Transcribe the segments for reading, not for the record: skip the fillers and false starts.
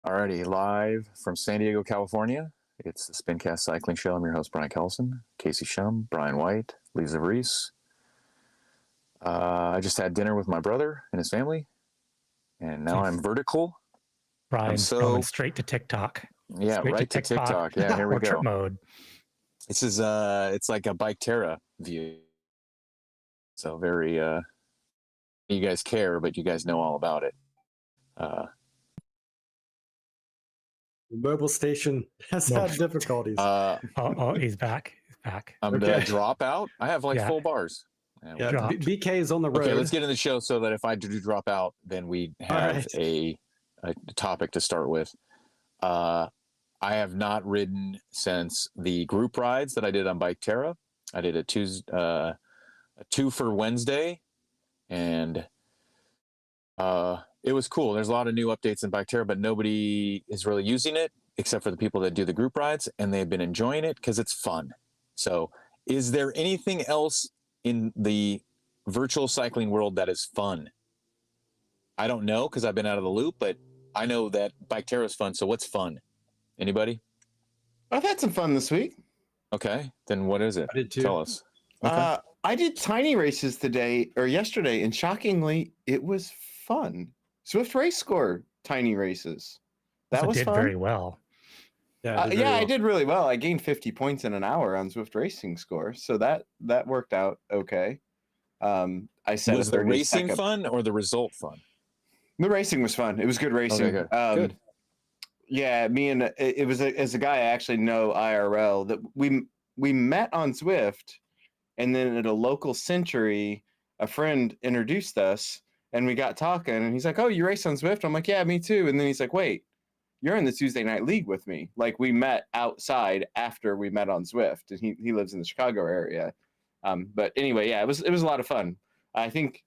Alrighty, live from San Diego, California. It's the Spincast Cycling Show. I'm your host, Brian Kellison, Casey Shum, Brian White, Lisa Reese. I just had dinner with my brother and his family, and now I'm vertical. Brian, going straight to TikTok. Yeah, straight right to TikTok. Yeah, here we go. Portrait mode. This is it's like a Bike Terra view. So very you guys care, but you guys know all about it. Mobile station has had difficulties. He's back. He's back. I'm gonna drop out. I have like full bars. Yeah, BK is on the road. Okay, let's get in the show so that if I do drop out, then we have a topic to start with. I have not ridden since the group rides that I did on Bike Terra. I did a 2 for Wednesday, and it was cool. There's a lot of new updates in Bike Terra, but nobody is really using it except for the people that do the group rides, and they've been enjoying it because it's fun. So is there anything else in the virtual cycling world that is fun? I don't know because I've been out of the loop, but I know that Bike Terra is fun. So what's fun? Anybody? I've had some fun this week. Okay, then what is it? I did too. Tell us. Okay. I did tiny races yesterday, and shockingly, it was fun. Zwift Race Score tiny races. That was did fun. Very well. Yeah, I did really well. I gained 50 points in an hour on Zwift Racing Score, so that worked out okay. I said, was the racing fun or the result fun? The racing was fun. It was good racing. Okay, good. Yeah, it was a guy I actually know IRL that we met on Zwift, and then at a local Century, a friend introduced us, and we got talking, and he's like, "Oh, you race on Zwift?" I'm like, "Yeah, me too." And then he's like, "Wait, you're in the Tuesday Night League with me." Like, we met outside after we met on Zwift, and he lives in the Chicago area. But anyway, yeah, it was a lot of fun. I think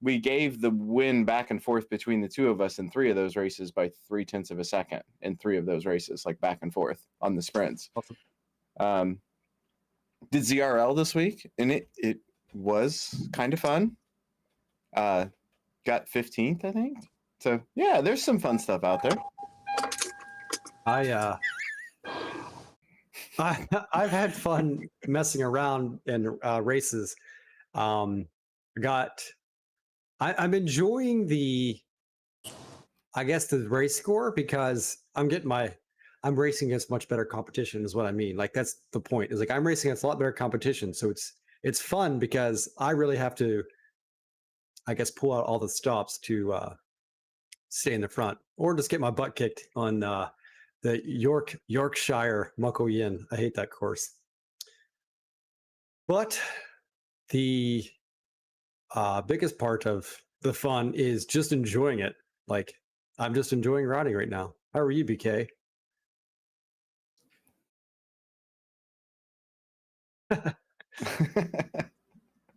we gave the win back and forth between the two of us in 3 of those races by 0.3 of a second in 3 of those races, like back and forth on the sprints. Awesome. Did ZRL this week, and it was kind of fun. Got 15th, I think. So yeah, there's some fun stuff out there. I've had fun messing around in races. I'm enjoying the race score because I'm racing against much better competition is what I mean. Like, that's the point. Is like I'm racing against a lot better competition. So it's fun because I really have to, pull out all the stops to stay in the front, or just get my butt kicked on the Yorkshire Muckle Yin. I hate that course. But the biggest part of the fun is just enjoying it. Like, I'm just enjoying riding right now. How are you, BK?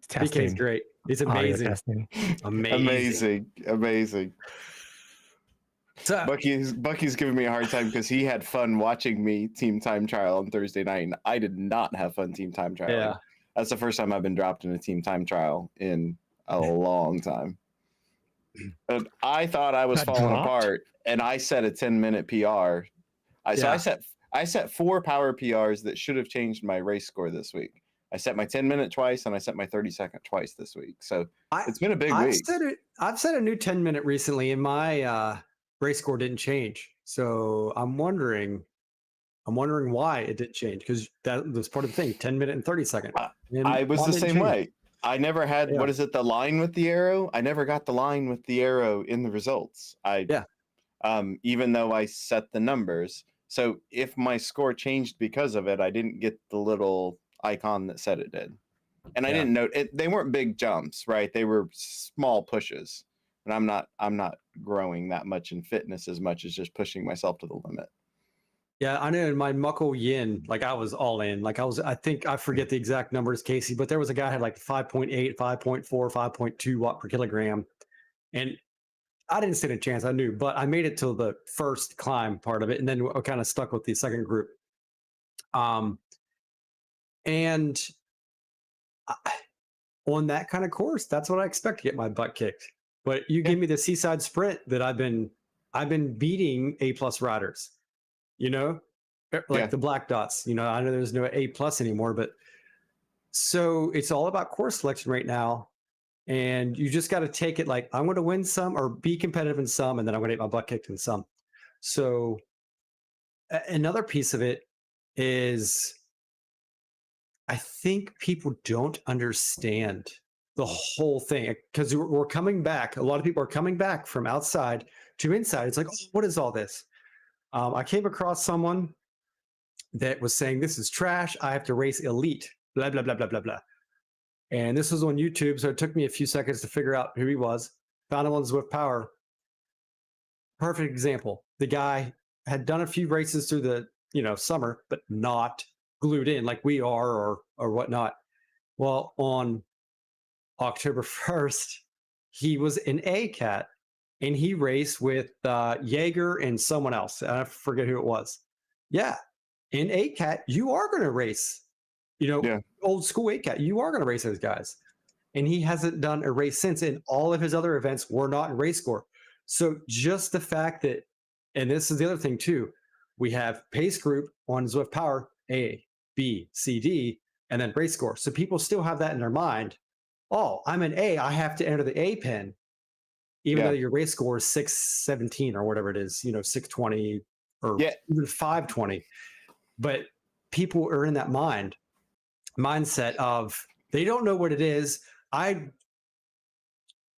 BK's great. He's amazing. Amazing. So, Bucky's giving me a hard time because he had fun watching me team time trial on Thursday night, and I did not have fun team time trial. Yeah. That's the first time I've been dropped in a team time trial in a long time. And I thought I was falling apart, and I set a 10-minute PR. So I set 4 power PRs that should have changed my race score this week. I set my 10-minute twice, and I set my 30-second twice this week. So it's been a big week. I've set a new 10-minute recently, and my race score didn't change. So I'm wondering why it didn't change, because that was part of the thing, 10-minute and 30-second. I was the same way. I never had, what is it, the line with the arrow? I never got the line with the arrow in the results. Even though I set the numbers. So if my score changed because of it, I didn't get the little icon that said it did. And I didn't know it. They weren't big jumps, right? They were small pushes. And I'm not growing that much in fitness as much as just pushing myself to the limit. Yeah, I know in my Muckle Yin, like I was all in. Like I think I forget the exact numbers, Casey, but there was a guy who had like 5.8, 5.4, 5.2 watt per kilogram. And I didn't stand a chance, I knew, but I made it to the first climb part of it, and then I kind of stuck with the second group. And on that kind of course, that's what I expect to get my butt kicked. But you give me the seaside sprint that I've been I've been beating A+ riders, you know, like the black dots. You know, I know there's no A+ anymore, but so it's all about course selection right now. And you just got to take it like, I'm going to win some or be competitive in some, and then I'm going to get my butt kicked in some. So another piece of it is, I think people don't understand the whole thing, because we're coming back. A lot of people are coming back from outside to inside. It's like, oh, what is all this? I came across someone that was saying, this is trash. I have to race elite, blah, blah, blah, blah, blah, blah. And this was on YouTube, so it took me a few seconds to figure out who he was. Found him on Zwift Power. Perfect example. The guy had done a few races through the summer, but not glued in like we are or whatnot. Well, on October 1st, he was in A-Cat, and he raced with Jaeger and someone else. I forget who it was. Yeah, in A-Cat, you are going to race. Old school A-Cat, you are going to race those guys. And he hasn't done a race since, and all of his other events were not in race score. So just the fact that, and this is the other thing too, we have pace group on Zwift Power, A, B, C, D, and then race score. So people still have that in their mind. Oh, I'm an A, I have to enter the A pin, even though your race score is 617 or whatever it is, 620 or even 520. But people are in that mindset of, they don't know what it is.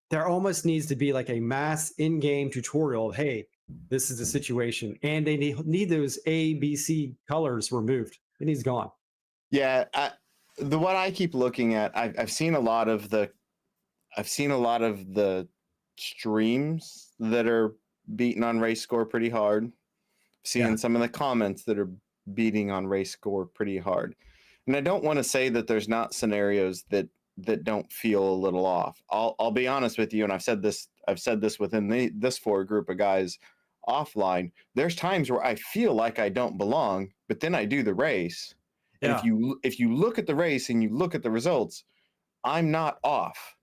There almost needs to be like a mass in-game tutorial of, hey, this is the situation, and they need those A, B, C colors removed. It needs gone. Yeah, the one I keep looking at, I've seen a lot of the streams that are beating on race score pretty hard. Seeing some of the comments that are beating on race score pretty hard. And I don't want to say that there's not scenarios that don't feel a little off. I'll be honest with you, and I've said this within this four group of guys offline. There's times where I feel like I don't belong, but then I do the race. And if you look at the race and you look at the results, I'm not off.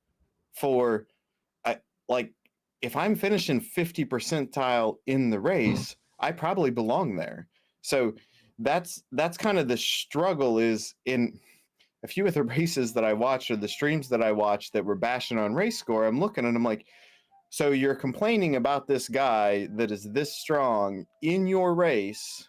If I'm finishing 50 percentile in the race, I probably belong there. So that's kind of the struggle is in a few of the races that I watched or the streams that I watched that were bashing on race score. I'm looking and I'm like, so you're complaining about this guy that is this strong in your race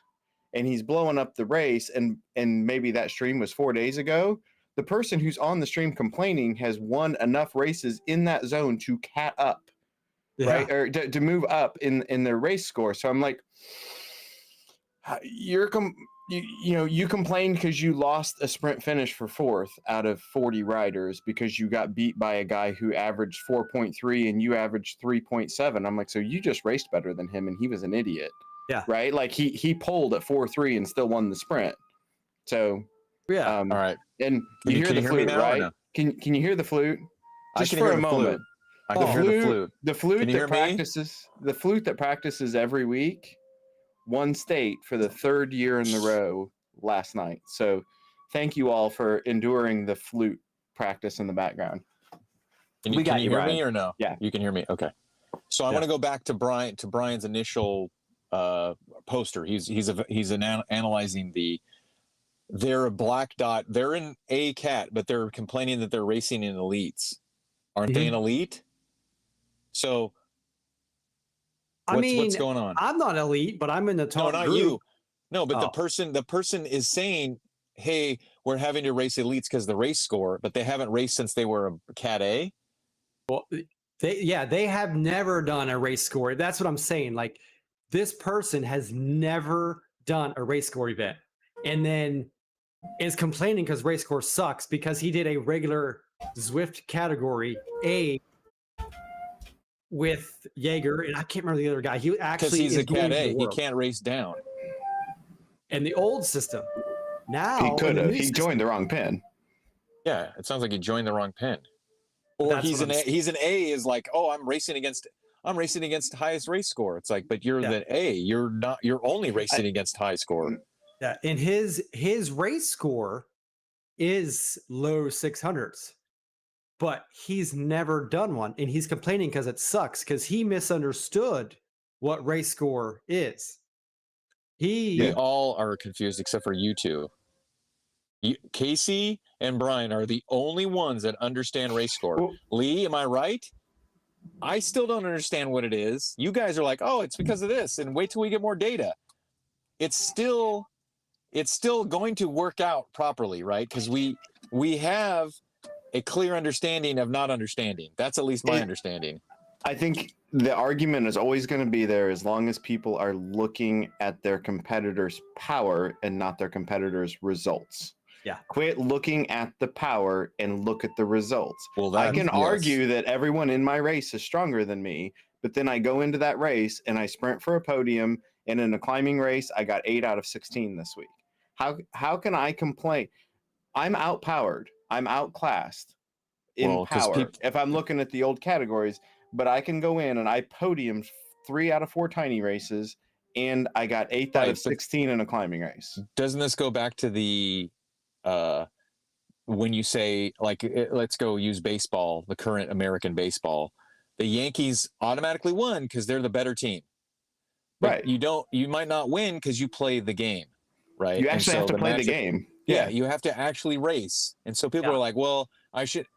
and he's blowing up the race, and maybe that stream was 4 days ago. The person who's on the stream complaining has won enough races in that zone to cat up, right? Or to move up in their race score. So I'm like, you complained because you lost a sprint finish for 4th out of 40 riders because you got beat by a guy who averaged 4.3 and you averaged 3.7. I'm like, so you just raced better than him and he was an idiot. Yeah. Right. Like he pulled at 4.3 and still won the sprint. So all right. And you hear the flute, right? No? Can you hear the flute? Just for a moment. I can hear the flute. The flute that practices every week won state for the 3rd year in a row last night. So thank you all for enduring the flute practice in the background. Can you hear me or no? Yeah. You can hear me. Okay. So I want to go back to Brian's initial poster. He's analyzing they're a black dot. They're in A-Cat, but they're complaining that they're racing in elites. Aren't they an elite? So what's going on? I'm not elite, but I'm in the top group. You. No, but the person is saying, hey, we're having to race elites because the race score, but they haven't raced since they were a Cat A. Well, they have never done a race score. That's what I'm saying. Like, this person has never done a race score event, and then is complaining because race score sucks because he did a regular Zwift category A with Jaeger, and I can't remember the other guy. He actually, because he's a Cat A, he can't race down. And the old system. Now he could have. He joined the wrong pin. Yeah, it sounns like he joined the wrong pin. Or he's an A is like, oh, I'm racing against highest race score. It's like, but you're the A. You're not. You're only racing against high score. Yeah, and his race score is low 600s, but he's never done one, and he's complaining because it sucks because he misunderstood what race score is. We all are confused except for you two. Casey and Brian are the only ones that understand race score. Well, Lee, am I right? I still don't understand what it is. You guys are like, oh, it's because of this, and wait till we get more data. It's still going to work out properly, right? Because we have a clear understanding of not understanding. That's at least my understanding. I think the argument is always going to be there as long as people are looking at their competitors' power and not their competitors' results. Yeah. Quit looking at the power and look at the results. Well, I can argue that everyone in my race is stronger than me, but then I go into that race and I sprint for a podium, and in a climbing race, I got 8 out of 16 this week. How can I complain? I'm outpowered. I'm outclassed in power. If I'm looking at the old categories, but I can go in and I podiumed 3 out of 4 tiny races, and I got 8 out of 16 in a climbing race. Doesn't this go back to the when you say, like, let's go use baseball, the current American baseball, the Yankees automatically won because they're the better team. But right. You might not win because you play the game, right? You actually have to play the game. Yeah, you have to actually race. And so people are like, well,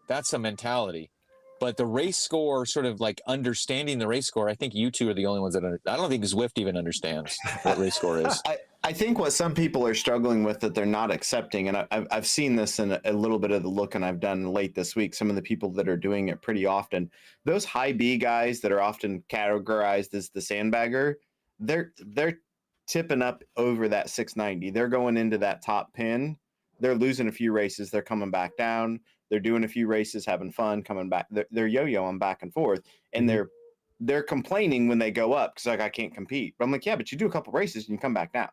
that's a mentality. But the race score, sort of like understanding the race score, I think you two are the only ones that I don't think Zwift even understands what race score is. I think what some people are struggling with that they're not accepting, and I've seen this in a little bit of the look, and I've done late this week, some of the people that are doing it pretty often, those high B guys that are often categorized as the sandbagger, they're tipping up over that 690. They're going into that top pin. They're losing a few races. They're coming back down. They're doing a few races, having fun, coming back. They're yo-yoing back and forth, and they're complaining when they go up because like I can't compete. But I'm like, yeah, but you do a couple races and you come back down,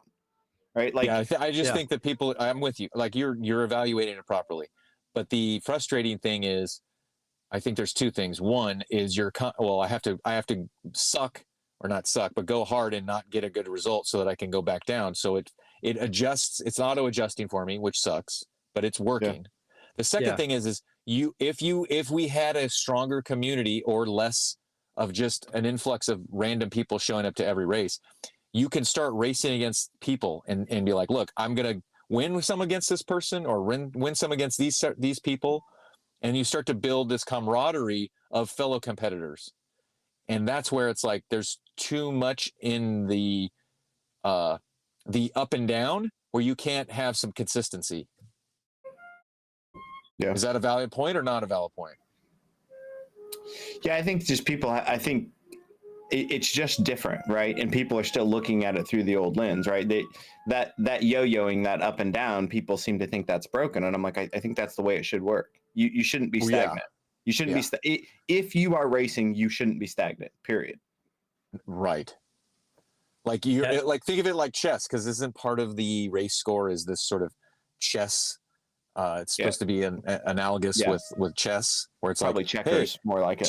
right? Like, yeah, I just think that people. I'm with you. Like you're evaluating it properly, but the frustrating thing is, I think there's two things. One is I have to suck or not suck, but go hard and not get a good result so that I can go back down. So it adjusts. It's auto adjusting for me, which sucks, but it's working. Yeah. The second thing is if we had a stronger community or less of just an influx of random people showing up to every race, you can start racing against people and be like, look, I'm going to win some against this person or win some against these people. And you start to build this camaraderie of fellow competitors. And that's where it's like, there's too much in the up and down where you can't have some consistency. Yeah. Is that a valid point or not a valid point? Yeah, I think just people, I think it's just different, right? And people are still looking at it through the old lens, right? That yo-yoing, that up and down, people seem to think that's broken. And I'm like, I think that's the way it should work. You shouldn't be stagnant. You shouldn't be, if you are racing, you shouldn't be stagnant, period. Right. Like like think of it like chess, because isn't part of the race score is this sort of chess. It's supposed to be analogous with chess, where it's probably like checkers, more like it.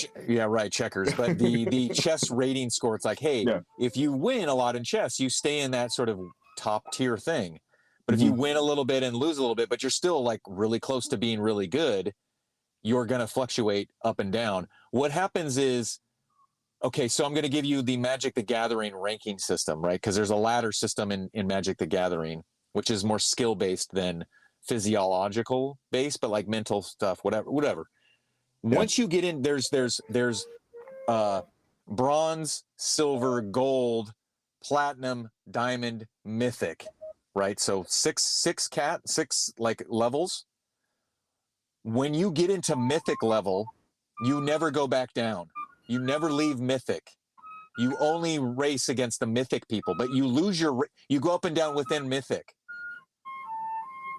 Checkers. But the chess rating score, it's like, hey, if you win a lot in chess, you stay in that sort of top tier thing. But if you win a little bit and lose a little bit, but you're still like really close to being really good, you're going to fluctuate up and down. What happens is, okay, so I'm going to give you the Magic the Gathering ranking system, right? Because there's a ladder system in Magic the Gathering, which is more skill based than physiological base, but like mental stuff, whatever. Once you get in, there's bronze, silver, gold, platinum, diamond, mythic, right? So six like levels. When you get into mythic level, you never go back down. You never leave mythic. You only race against the mythic people, but you lose you go up and down within mythic.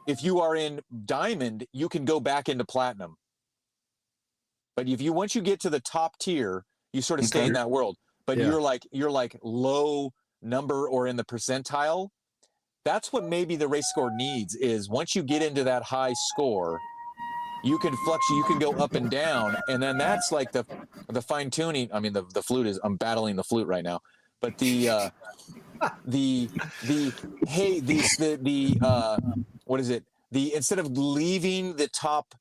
If you are in diamond, you can go back into platinum. But once you get to the top tier, you sort of stay in that world. But you're like low number or in the percentile. That's what maybe the race score needs is once you get into that high score, you can fluctuate, you can go up and down. And then that's like the fine tuning. I mean, the flute is, I'm battling the flute right now, but what is it? Instead of leaving the top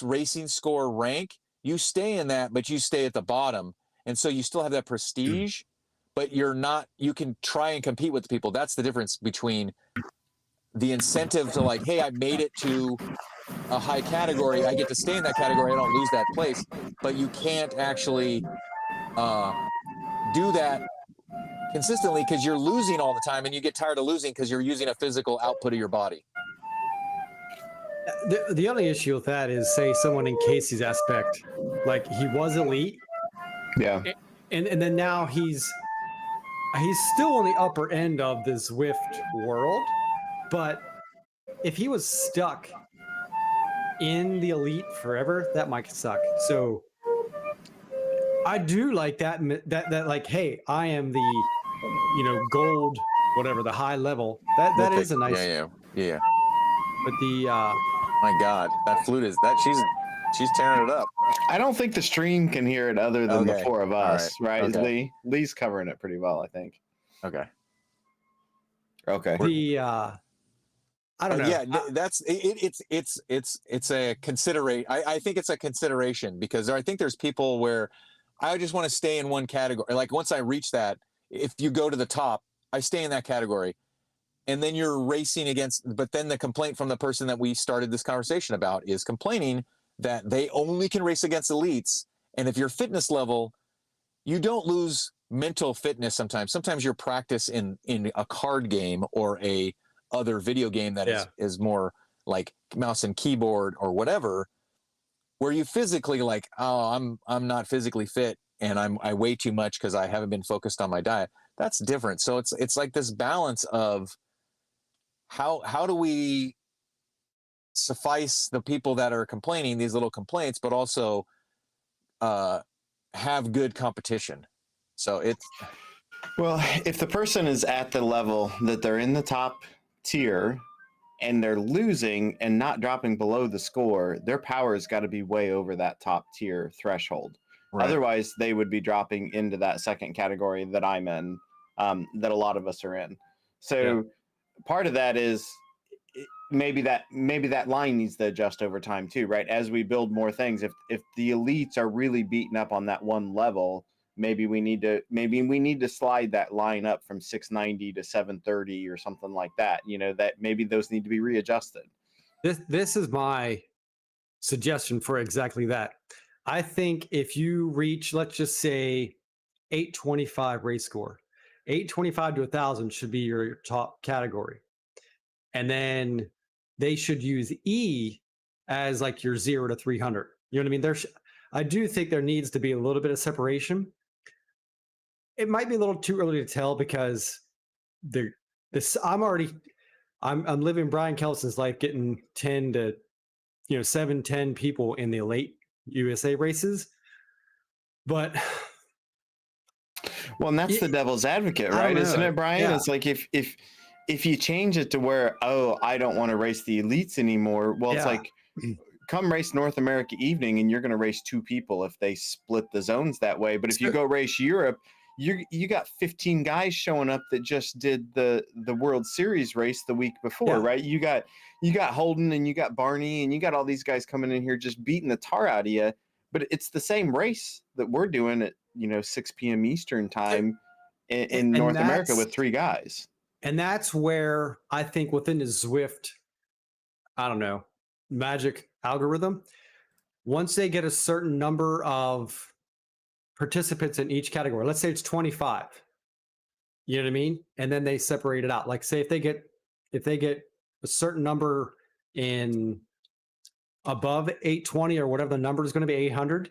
racing score rank, you stay in that, but you stay at the bottom. And so you still have that prestige, but you're not, you can try and compete with the people. That's the difference between the incentive to like, hey, I made it to a high category. I get to stay in that category. I don't lose that place, but you can't actually do that consistently because you're losing all the time and you get tired of losing because you're using a physical output of your body. The only issue with that is, say, someone in Casey's aspect, like he was elite, Yeah. and then now he's still on the upper end of the Zwift world, but if he was stuck in the elite forever, that might suck. So I do like that like, hey, I am the, gold, whatever, the high level. That is a nice. Yeah. But the my God, that flute is that she's tearing it up. I don't think the stream can hear it other than the four of us, right? Okay. Lee's covering it pretty well, I think. Okay. The I don't know. Yeah, that's it's a consideration. I think it's a consideration because I think there's people where I just want to stay in one category. Like once I reach that, if you go to the top, I stay in that category. And then you're racing against, but then the complaint from the person that we started this conversation about is complaining that they only can race against elites. And if your fitness level, you don't lose mental fitness sometimes. Sometimes your practice in a card game or a other video game that is more like mouse and keyboard or whatever, where you physically like, oh, I'm not physically fit and I weigh too much because I haven't been focused on my diet. That's different. So it's like this balance of how do we suffice the people that are complaining these little complaints, but also have good competition. So it's well, if the person is at the level that they're in the top tier and they're losing and not dropping below the score, their power has got to be way over that top tier threshold. Right. Otherwise, they would be dropping into that second category that I'm in, that a lot of us are in. So part of that is maybe that line needs to adjust over time too, right? As we build more things, if the elites are really beaten up on that one level, maybe we need to slide that line up from 690 to 730 or something like that. That maybe those need to be readjusted. This is my suggestion for exactly that. I think if you reach, let's just say 825 race score, 825 to 1,000 should be your top category. And then they should use E as like your 0 to 300. You know what I mean? I do think there needs to be a little bit of separation. It might be a little too early to tell because I'm living Brian Kelson's life, getting 10 to 7-10 people in the elite USA races. But well, and that's the devil's advocate, right? Isn't it, Brian? Yeah. It's like if you change it to where, I don't want to race the elites anymore. Well, it's like, come race North America evening and you're going to race 2 people if they split the zones that way. But if you go race Europe, you got 15 guys showing up that just did the World Series race the week before, right? You got Holden and you got Barney and you got all these guys coming in here just beating the tar out of you. But it's the same race that we're doing at 6 p.m. Eastern time in North America with 3 guys. And that's where I think within the Zwift, I don't know, magic algorithm, once they get a certain number of participants in each category, let's say it's 25, you know what I mean? And then they separate it out. Like say if they get a certain number in above 820 or whatever the number is going to be, 800,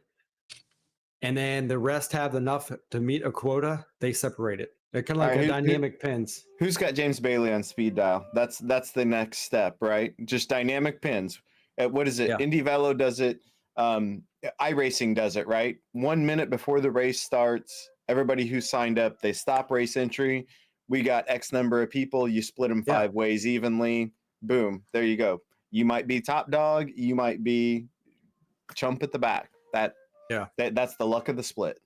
and then the rest have enough to meet a quota, they separate it. They're kind of like dynamic pins. Who's got James Bailey on speed dial? That's the next step, right? Just dynamic pins. What is it? Yeah. Indy Velo does it. iRacing does it, right? 1 minute before the race starts, everybody who signed up, they stop race entry. We got X number of people. You split them 5 ways evenly. Boom. There you go. You might be top dog. You might be chump at the back. That's the luck of the split.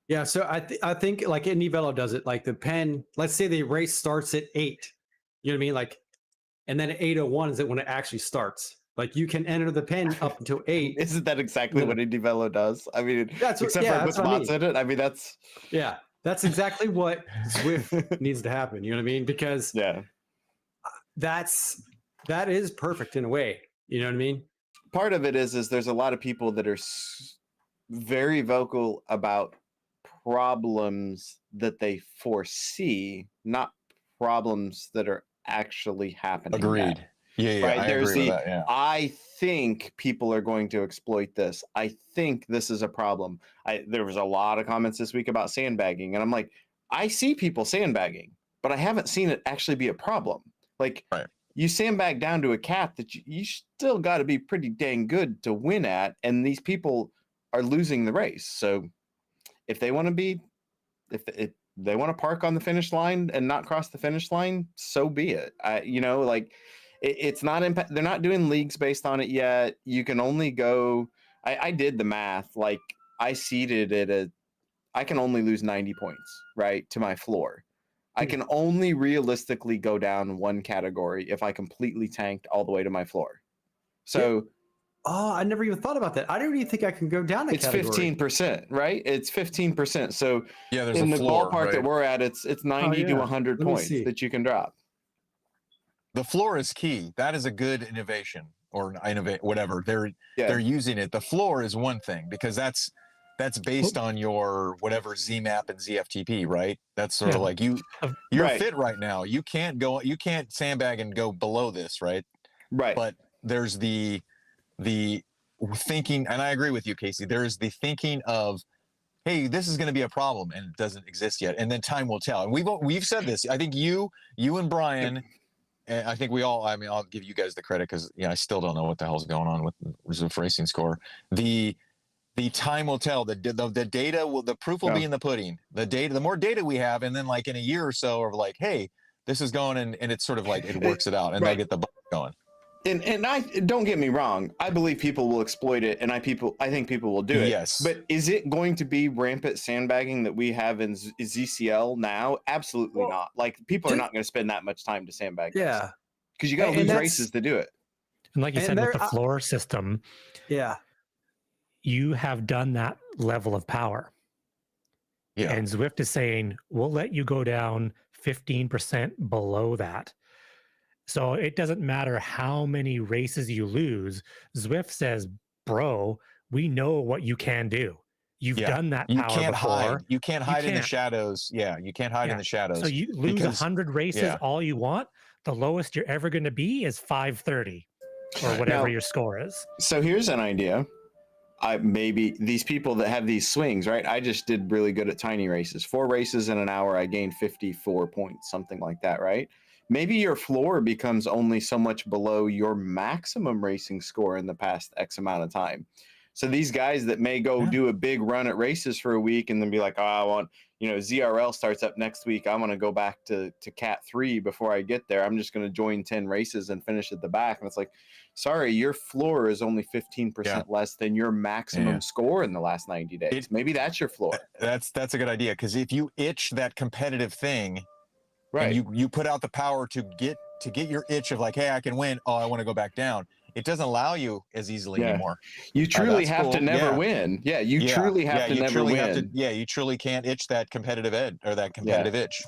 Yeah, so I think like Indy Velo does it, like the pen, let's say the race starts at 8, you know what I mean? Like, and then at 8:01 is it when it actually starts. Like you can enter the pen up until 8. Isn't that exactly what Indy Velo does? I mean, except for put spots in it. I mean, that's That's exactly what Zwift needs to happen. You know what I mean? Because Yeah. that is perfect in a way. You know what I mean? Part of it is there's a lot of people that are very vocal about problems that they foresee, not problems that are actually happening. Agreed. Yet. Yeah, Right? I There's agree the with that. Yeah. I think people are going to exploit this. I think this is a problem. There was a lot of comments this week about sandbagging, and I'm like, I see people sandbagging, but I haven't seen it actually be a problem. Like, Right. you sandbag down to a cap that you still got to be pretty dang good to win at, and these people are losing the race. So if they want to be, if they want to park on the finish line and not cross the finish line, so be it. It's not they're not doing leagues based on it yet. You can only go. I did the math. Like, I seeded it I can only lose 90 points, right, to my floor. I can only realistically go down one category if I completely tanked all the way to my floor. So I never even thought about that. I don't even think I can go down a it's category. 15%, right? It's 15%. So Yeah, there's in a the floor, ballpark that right? we're at, it's 90 to 100 Let me points see. that you can drop. The floor is key. That is a good innovation, or innovate, whatever. They're using it. The floor is one thing, because that's based on your whatever ZMAP and ZFTP, right? That's sort of like you're Right. fit right now. You can't sandbag and go below this, right? Right. But there's the thinking, and I agree with you, Casey. There's the thinking of, hey, this is going to be a problem, and it doesn't exist yet, and then time will tell. And we've said this. I think you and Brian, and I think we all. I mean, I'll give you guys the credit, because I still don't know what the hell's going on with Zwift Racing Score. The time will tell. The data will. The proof will be in the pudding. The data. The more data we have, and then like in a year or so, of like, hey, this is going, and it's sort of like it works it out, and they'll get the bug going. And I don't get me wrong. I believe people will exploit it, and I think people will do it. Yes. But is it going to be rampant sandbagging that we have in ZCL now? Absolutely not. Like, people are not going to spend that much time to sandbag. Yeah. Because you got to lose races to do it. And like you said, with the floor system, yeah, you have done that level of power. Yeah. And Zwift is saying, we'll let you go down 15% below that. So it doesn't matter how many races you lose. Zwift says, bro, we know what you can do. You've done that power before. Hide. You can't hide in the shadows. Yeah, you can't hide in the shadows. So you lose 100 races all you want. The lowest you're ever going to be is 530 or whatever your score is. So here's an idea. Maybe these people that have these swings, right? I just did really good at tiny races. 4 races in an hour, I gained 54 points, something like that, right? Maybe your floor becomes only so much below your maximum racing score in the past X amount of time. So these guys that may go do a big run at races for a week and then be like, oh, I want, ZRL starts up next week. I want to go back to Cat 3 before I get there. I'm just going to join 10 races and finish at the back. And it's like, sorry, your floor is only 15% less than your maximum score in the last 90 days. Maybe that's your floor. That's a good idea, because if you itch that competitive thing, right, and you put out the power to get your itch of like, hey, I can win. Oh, I want to go back down. It doesn't allow you as easily anymore. You truly have to never win. Yeah, you truly have to never win. You truly can't itch that competitive edge, or that competitive itch.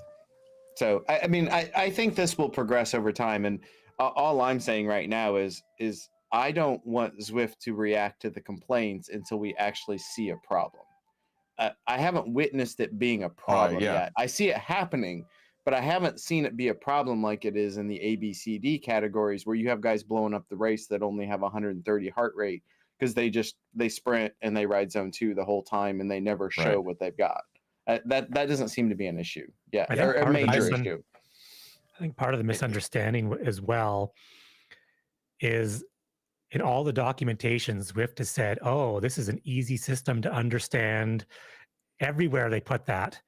So, I mean, I think this will progress over time. And all I'm saying right now is I don't want Zwift to react to the complaints until we actually see a problem. I haven't witnessed it being a problem yet. I see it happening, but I haven't seen it be a problem like it is in the ABCD categories, where you have guys blowing up the race that only have 130 heart rate because they sprint and they ride zone 2 the whole time and they never show what they've got. That doesn't seem to be an issue. Yeah, or a major issue. I think part of the misunderstanding as well is, in all the documentation, Zwift has said, oh, this is an easy system to understand. Everywhere they put that,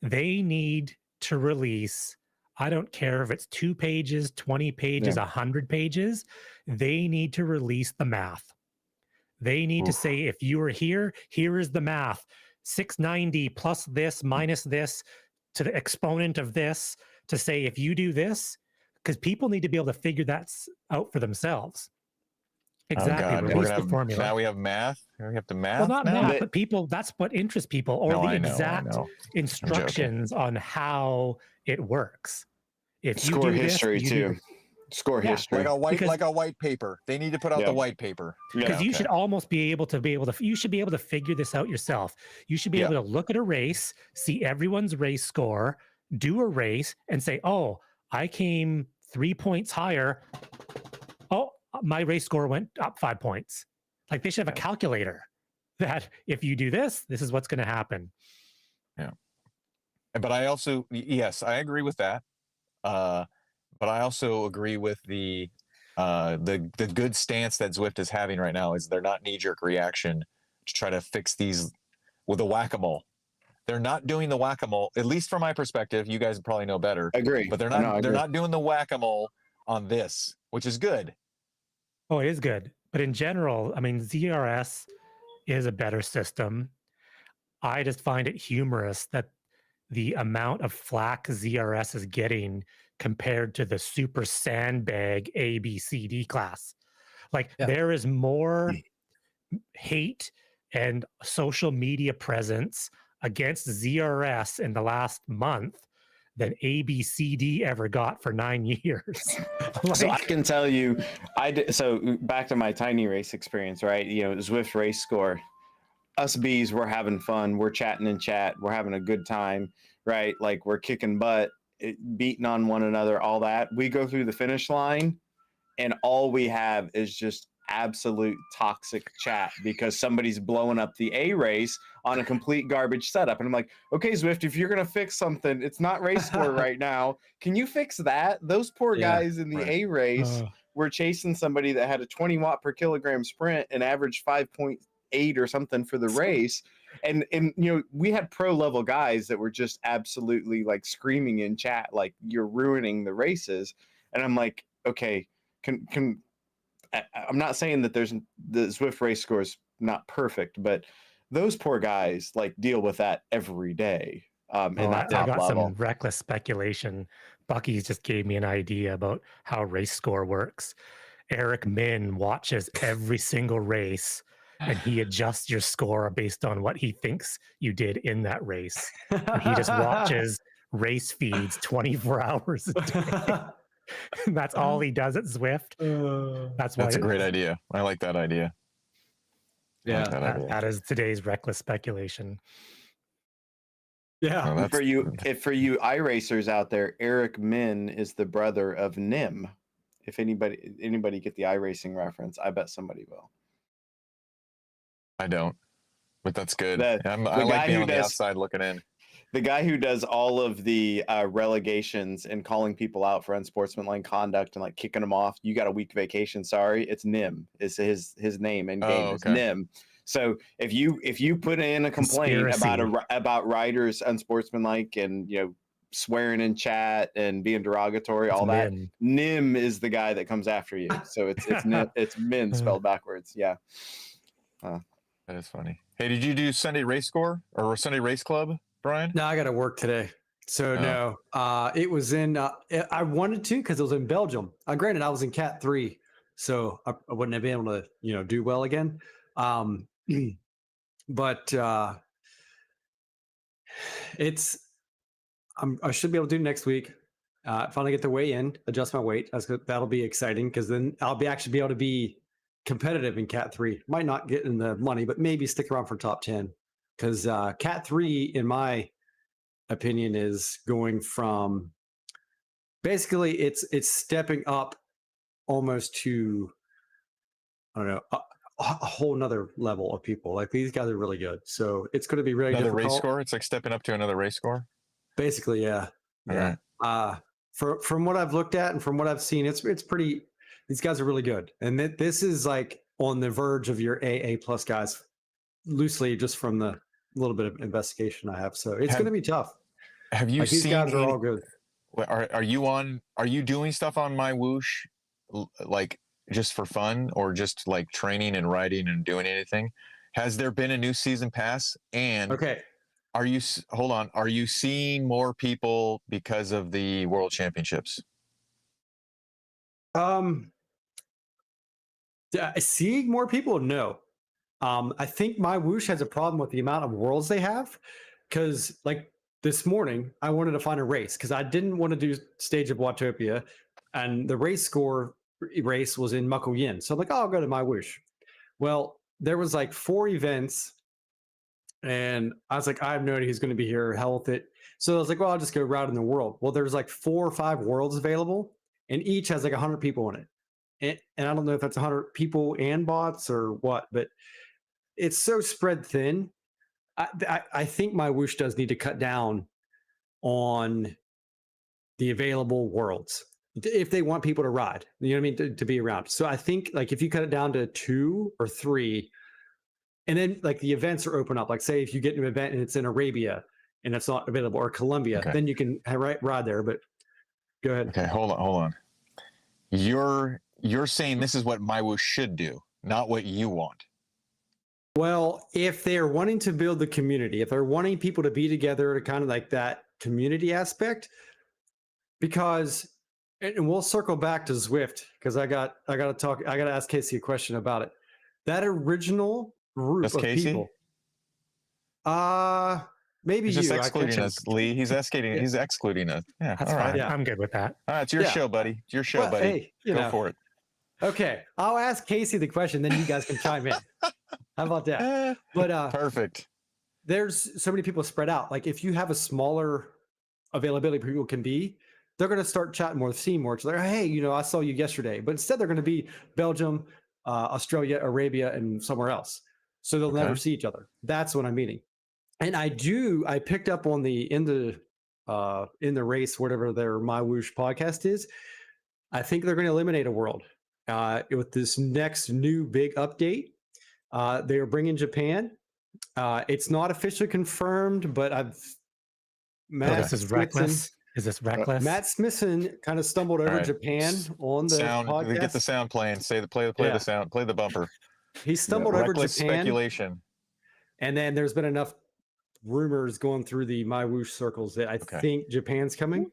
they need to release, I don't care if it's 2 pages, 20 pages, 100 pages, they need to release the math. They need to say, if you are here, here is the math. 690 plus this minus this to the exponent of this, to say, if you do this, because people need to be able to figure that out for themselves. Exactly. God, Release we're the gonna have, formula. now we have math. We have to math. Well, not now? math, but people, that's what interests people, or No, the I know, exact instructions on how it works. If you Score do this, history you do too. this. Score Yeah, history. Like a white paper. They need to put out Yeah. the white paper. because Yeah, you okay. should almost be able to you should be able to figure this out yourself. You should be Yeah. able to look at a race, see everyone's race score, do a race, and say, oh, I came 3 points higher. Oh, my race score went up 5 points. Like, they should have a calculator that if you do this, this is what's going to happen. Yeah. But I also, yes, I agree with that. But I also agree with the good stance that Zwift is having right now is they're not knee-jerk reaction to try to fix these with a whack-a-mole. They're not doing the whack-a-mole, at least from my perspective. You guys probably know better. Agree. But they're I not agree. not doing the whack-a-mole on this, which is good. Oh, it is good. But in general, I mean, ZRS is a better system. I just find it humorous that the amount of flack ZRS is getting compared to the super sandbag ABCD class. Like, there is more hate and social media presence against ZRS in the last month than ABCD ever got for 9 years. So I can tell you, so back to my tiny race experience, right? You know, Zwift Race Score. Us bees, we're having fun. We're chatting in chat. We're having a good time, right? Like, we're kicking butt, beating on one another, all that. We go through the finish line, and all we have is just absolute toxic chat because somebody's blowing up the A race on a complete garbage setup. And I'm like, okay, Zwift, if you're going to fix something, it's not race score right now. Can you fix that? Those poor guys in the A race were chasing somebody that had a 20 watt per kilogram sprint and averaged 5.8 or something for the race. And you know, we had pro level guys that were just absolutely like screaming in chat, like, you're ruining the races. And I'm like, okay, I'm not saying that the Zwift race score is not perfect, but those poor guys like deal with that every day. And I got level. some reckless speculation. Bucky's just gave me an idea about how race score works. Eric Min watches every single race, and he adjusts your score based on what he thinks you did in that race. And he just watches race feeds 24 hours a day. That's all he does at Zwift. That's a great idea. I like that idea. Yeah, that is today's reckless speculation. Yeah. Well, for you iRacers out there, Eric Min is the brother of Nim. If anybody get the iRacing reference, I bet somebody will. I don't, but that's good. I like being on the outside looking in. The guy who does all of the relegations and calling people out for unsportsmanlike conduct and like kicking them off. You got a week vacation. Sorry, it's Nim. Is his name in game is Nim. So if you put in a complaint about riders unsportsmanlike and, you know, swearing in chat and being derogatory, all that, Nim is the guy that comes after you. So it's Min spelled backwards. Yeah. That is funny. Hey, did you do Sunday Race Score or Sunday Race Club, Brian? No, I got to work today. So no, it was in, I wanted to, cause it was in Belgium. Granted, I was in Cat 3, so I wouldn't have been able to, you know, do well again. But I should be able to do it next week. Finally get the weigh in, adjust my weight. That'll be exciting, because then I'll actually be able to be competitive in Cat 3. Might not get in the money, but maybe stick around for top 10. Because Cat 3, in my opinion, is going from basically it's stepping up almost to, I don't know, a whole nother level of people. Like, these guys are really good. So it's going to be really another difficult. Race Score. It's like stepping up to another race score. Basically, yeah. Yeah. Right. From what I've looked at and from what I've seen, it's pretty. These guys are really good, and this is like on the verge of your AA plus guys, loosely, just from the little bit of investigation I have. So it's going to be tough. Have you seen? These guys are all good. Are you doing stuff on MyWhoosh, like just for fun, or just like training and riding and doing anything? Has there been a new season pass? And are you seeing more people because of the World Championships? Seeing more people, no. I think MyWhoosh has a problem with the amount of worlds they have, because like this morning I wanted to find a race because I didn't want to do Stage of Watopia, and the race score race was in Muckle So I'm like, oh, I'll go to MyWhoosh. Well, there was like 4 events, and I was like, I have no idea who's going to be here. Hell with it. So I was like, well, I'll just go route in the world. Well, there's like 4 or 5 worlds available, and each has like 100 people in it. And I don't know if that's 100 people and bots or what, but it's so spread thin. I think MyWhoosh does need to cut down on the available worlds if they want people to ride. You know what I mean? To be around. So I think like if you cut it down to 2 or 3, and then like the events are open up. Like say if you get an event and it's in Arabia and it's not available, or Colombia, then you can ride there. But go ahead. Okay, hold on. You're saying this is what MyWhoosh should do, not what you want. Well, if they're wanting to build the community, if they're wanting people to be together to kind of like that community aspect, because, and we'll circle back to Zwift because I got to ask Casey a question about it. That original group of people. Maybe he's you. Just excluding us, Lee. He's excluding. He's excluding us. Yeah, that's all fine. right. Yeah. I'm good with that. All right, it's your show, buddy. It's your show, buddy. Hey, Go for it. Okay, I'll ask Casey the question, then you guys can chime in. How about that? But perfect. There's so many people spread out. Like if you have a smaller availability people can be, they're going to start chatting more, seeing more. So they're, hey, you know, I saw you yesterday. But instead, they're going to be Belgium, Australia, Arabia, and somewhere else. So they'll never see each other. That's what I'm meaning. And I picked up on in the race, whatever their MyWhoosh podcast is. I think they're going to eliminate a world with this next new big update. They are bringing Japan. It's not officially confirmed, but This is reckless. Is this reckless? Matt Smithson kind of stumbled over Japan on the podcast. Get the sound playing. Play the sound. Play the bumper. He stumbled over Japan. Speculation. And then there's been enough rumors going through the MyWhoosh circles that I think Japan's coming,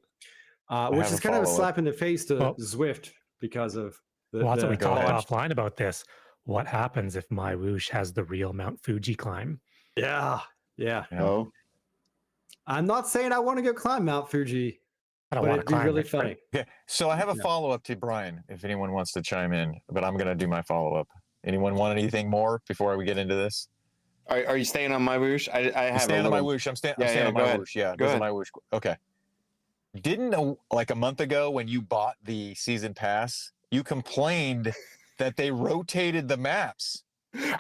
which is kind of a slap in the face to Zwift because of that's what we talked offline about this. What happens if MyWhoosh has the real Mount Fuji climb? Yeah. Oh, I'm not saying I want to go climb Mount Fuji. I don't want to climb. Really funny. Okay, so I have a follow-up to Brian. If anyone wants to chime in, but I'm going to do my follow-up. Anyone want anything more before we get into this? Are you staying on MyWhoosh? I have staying on MyWhoosh. I'm staying on MyWhoosh. Yeah, go ahead. MyWhoosh. Okay. Didn't like a month ago when you bought the season pass, you complained that they rotated the maps.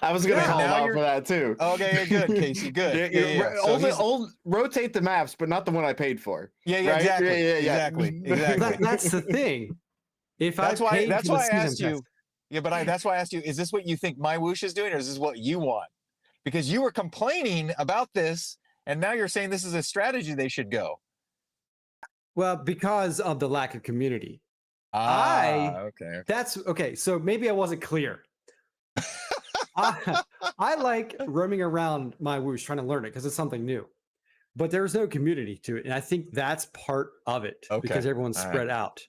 I was going to call out for that too. Okay, good, Casey. Good. Old rotate the maps, but not the one I paid for. Yeah, right? Exactly. That's the thing. That's why I asked you. Yeah, but that's why I asked you. Is this what you think MyWhoosh is doing, or is this what you want? Because you were complaining about this, and now you're saying this is a strategy they should go. Well, because of the lack of community. Okay. That's okay. So maybe I wasn't clear. I like roaming around MyWhoosh trying to learn it because it's something new, but there's no community to it, and I think that's part of it because everyone's spread out.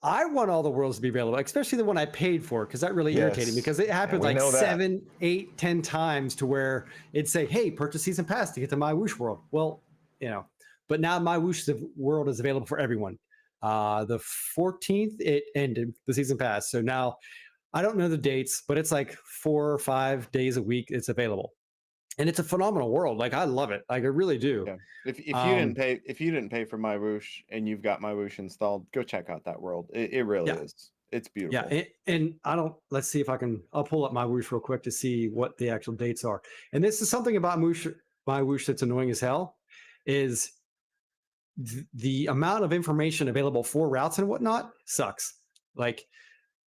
I want all the worlds to be available, especially the one I paid for, because that really irritated me, because it happened like 7, 8, 10 times to where it'd say, hey, purchase season pass to get to MyWhoosh world. Well, you know, but now MyWhoosh world is available for everyone. The 14th, it ended the season pass. So now I don't know the dates, but it's like 4 or 5 days a week it's available. And it's a phenomenal world. Like I love it. Like I really do. Yeah. If you didn't pay for MyWhoosh and you've got MyWhoosh installed, go check out that world. It really is. It's beautiful. Yeah. And let's see if I'll pull up MyWhoosh real quick to see what the actual dates are. And this is something about MyWhoosh that's annoying as hell is the amount of information available for routes and whatnot sucks. Like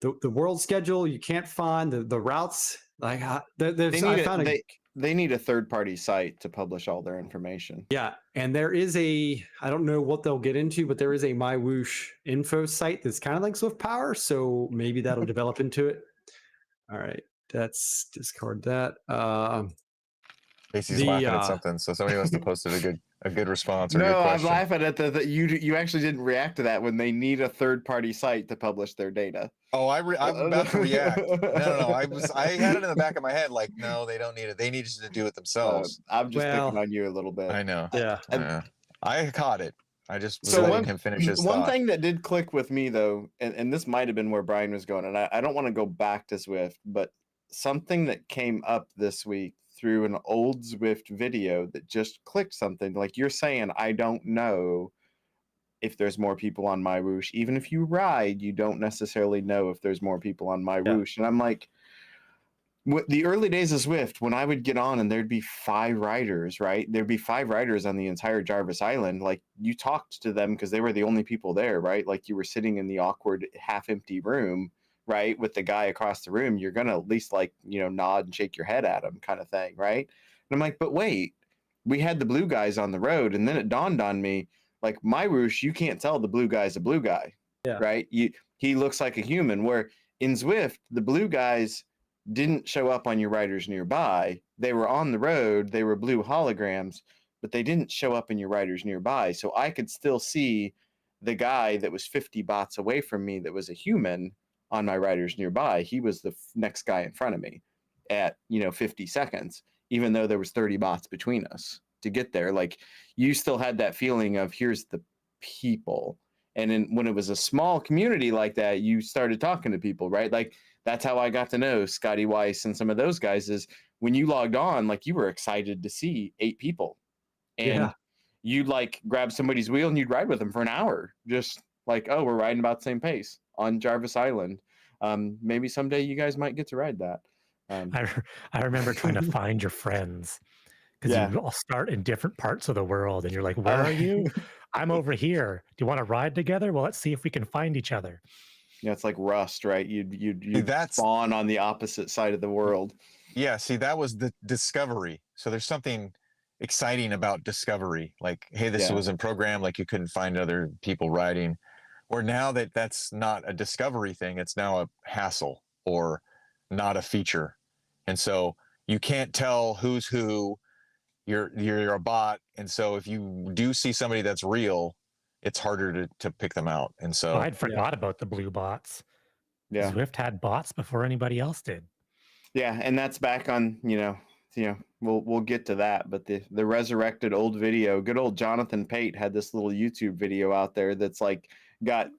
the world schedule, you can't find the routes. Like they need a third-party site to publish all their information. Yeah, and there is I don't know what they'll get into, but there is a MyWhoosh info site that's kind of like Zwift Power, so maybe that'll develop into it. All right, let's discard that. Casey's laughing at something, so somebody must have posted a good response or a No, good I'm question. laughing at that you actually didn't react to that when they need a third party site to publish their data. Oh, I'm about to react. No. I had it in the back of my head, like, no, they don't need it. They need to do it themselves. I'm just picking Well, on you a little bit. I know. Yeah. I caught it. I just was So letting him finish his one thought. thing that did click with me though, and this might have been where Brian was going, and I don't want to go back to Zwift, but something that came up this week through an old Zwift video that just clicked something. Like you're saying, I don't know if there's more people on MyWhoosh. Even if you ride, you don't necessarily know if there's more people on MyWhoosh. And I'm like, the early days of Zwift, when I would get on and there'd be 5 riders, right? There'd be 5 riders on the entire Jarvis Island. Like you talked to them because they were the only people there, right? Like you were sitting in the awkward half-empty room, right? With the guy across the room, you're going to at least like, nod and shake your head at him kind of thing, right? And I'm like, but wait, we had the blue guys on the road. And then it dawned on me, like MyWhoosh, you can't tell the blue guy's a blue guy, right? He looks like a human, where in Zwift, the blue guys didn't show up on your riders nearby. They were on the road, they were blue holograms, but they didn't show up in your riders nearby. So I could still see the guy that was 50 bots away from me that was a human on my riders nearby. He was the next guy in front of me at 50 seconds, even though there was 30 bots between us to get there. Like you still had that feeling of here's the people. And when it was a small community like that, you started talking to people, right? Like that's how I got to know Scotty Weiss and some of those guys. Is when you logged on, like you were excited to see 8 people, and you'd like grab somebody's wheel and you'd ride with them for an hour, just like, oh, we're riding about the same pace on Jarvis Island. Maybe someday you guys might get to ride that. I remember trying to find your friends, because you all start in different parts of the world, and you're like, where are you? I'm over here. Do you want to ride together? Well, let's see if we can find each other. Yeah, it's like Rust, right? You'd spawn on the opposite side of the world. Yeah, see, that was the discovery. So there's something exciting about discovery. Like, hey, this wasn't programmed, like you couldn't find other people riding. Or now that's not a discovery thing, it's now a hassle or not a feature. And so you can't tell who's who. You're a bot. And so if you do see somebody that's real, it's harder to pick them out. And so I'd forgot about the blue bots. Yeah. Zwift had bots before anybody else did. Yeah, and that's back on, we'll get to that, but the resurrected old video, good old Jonathan Pate had this little YouTube video out there that's like got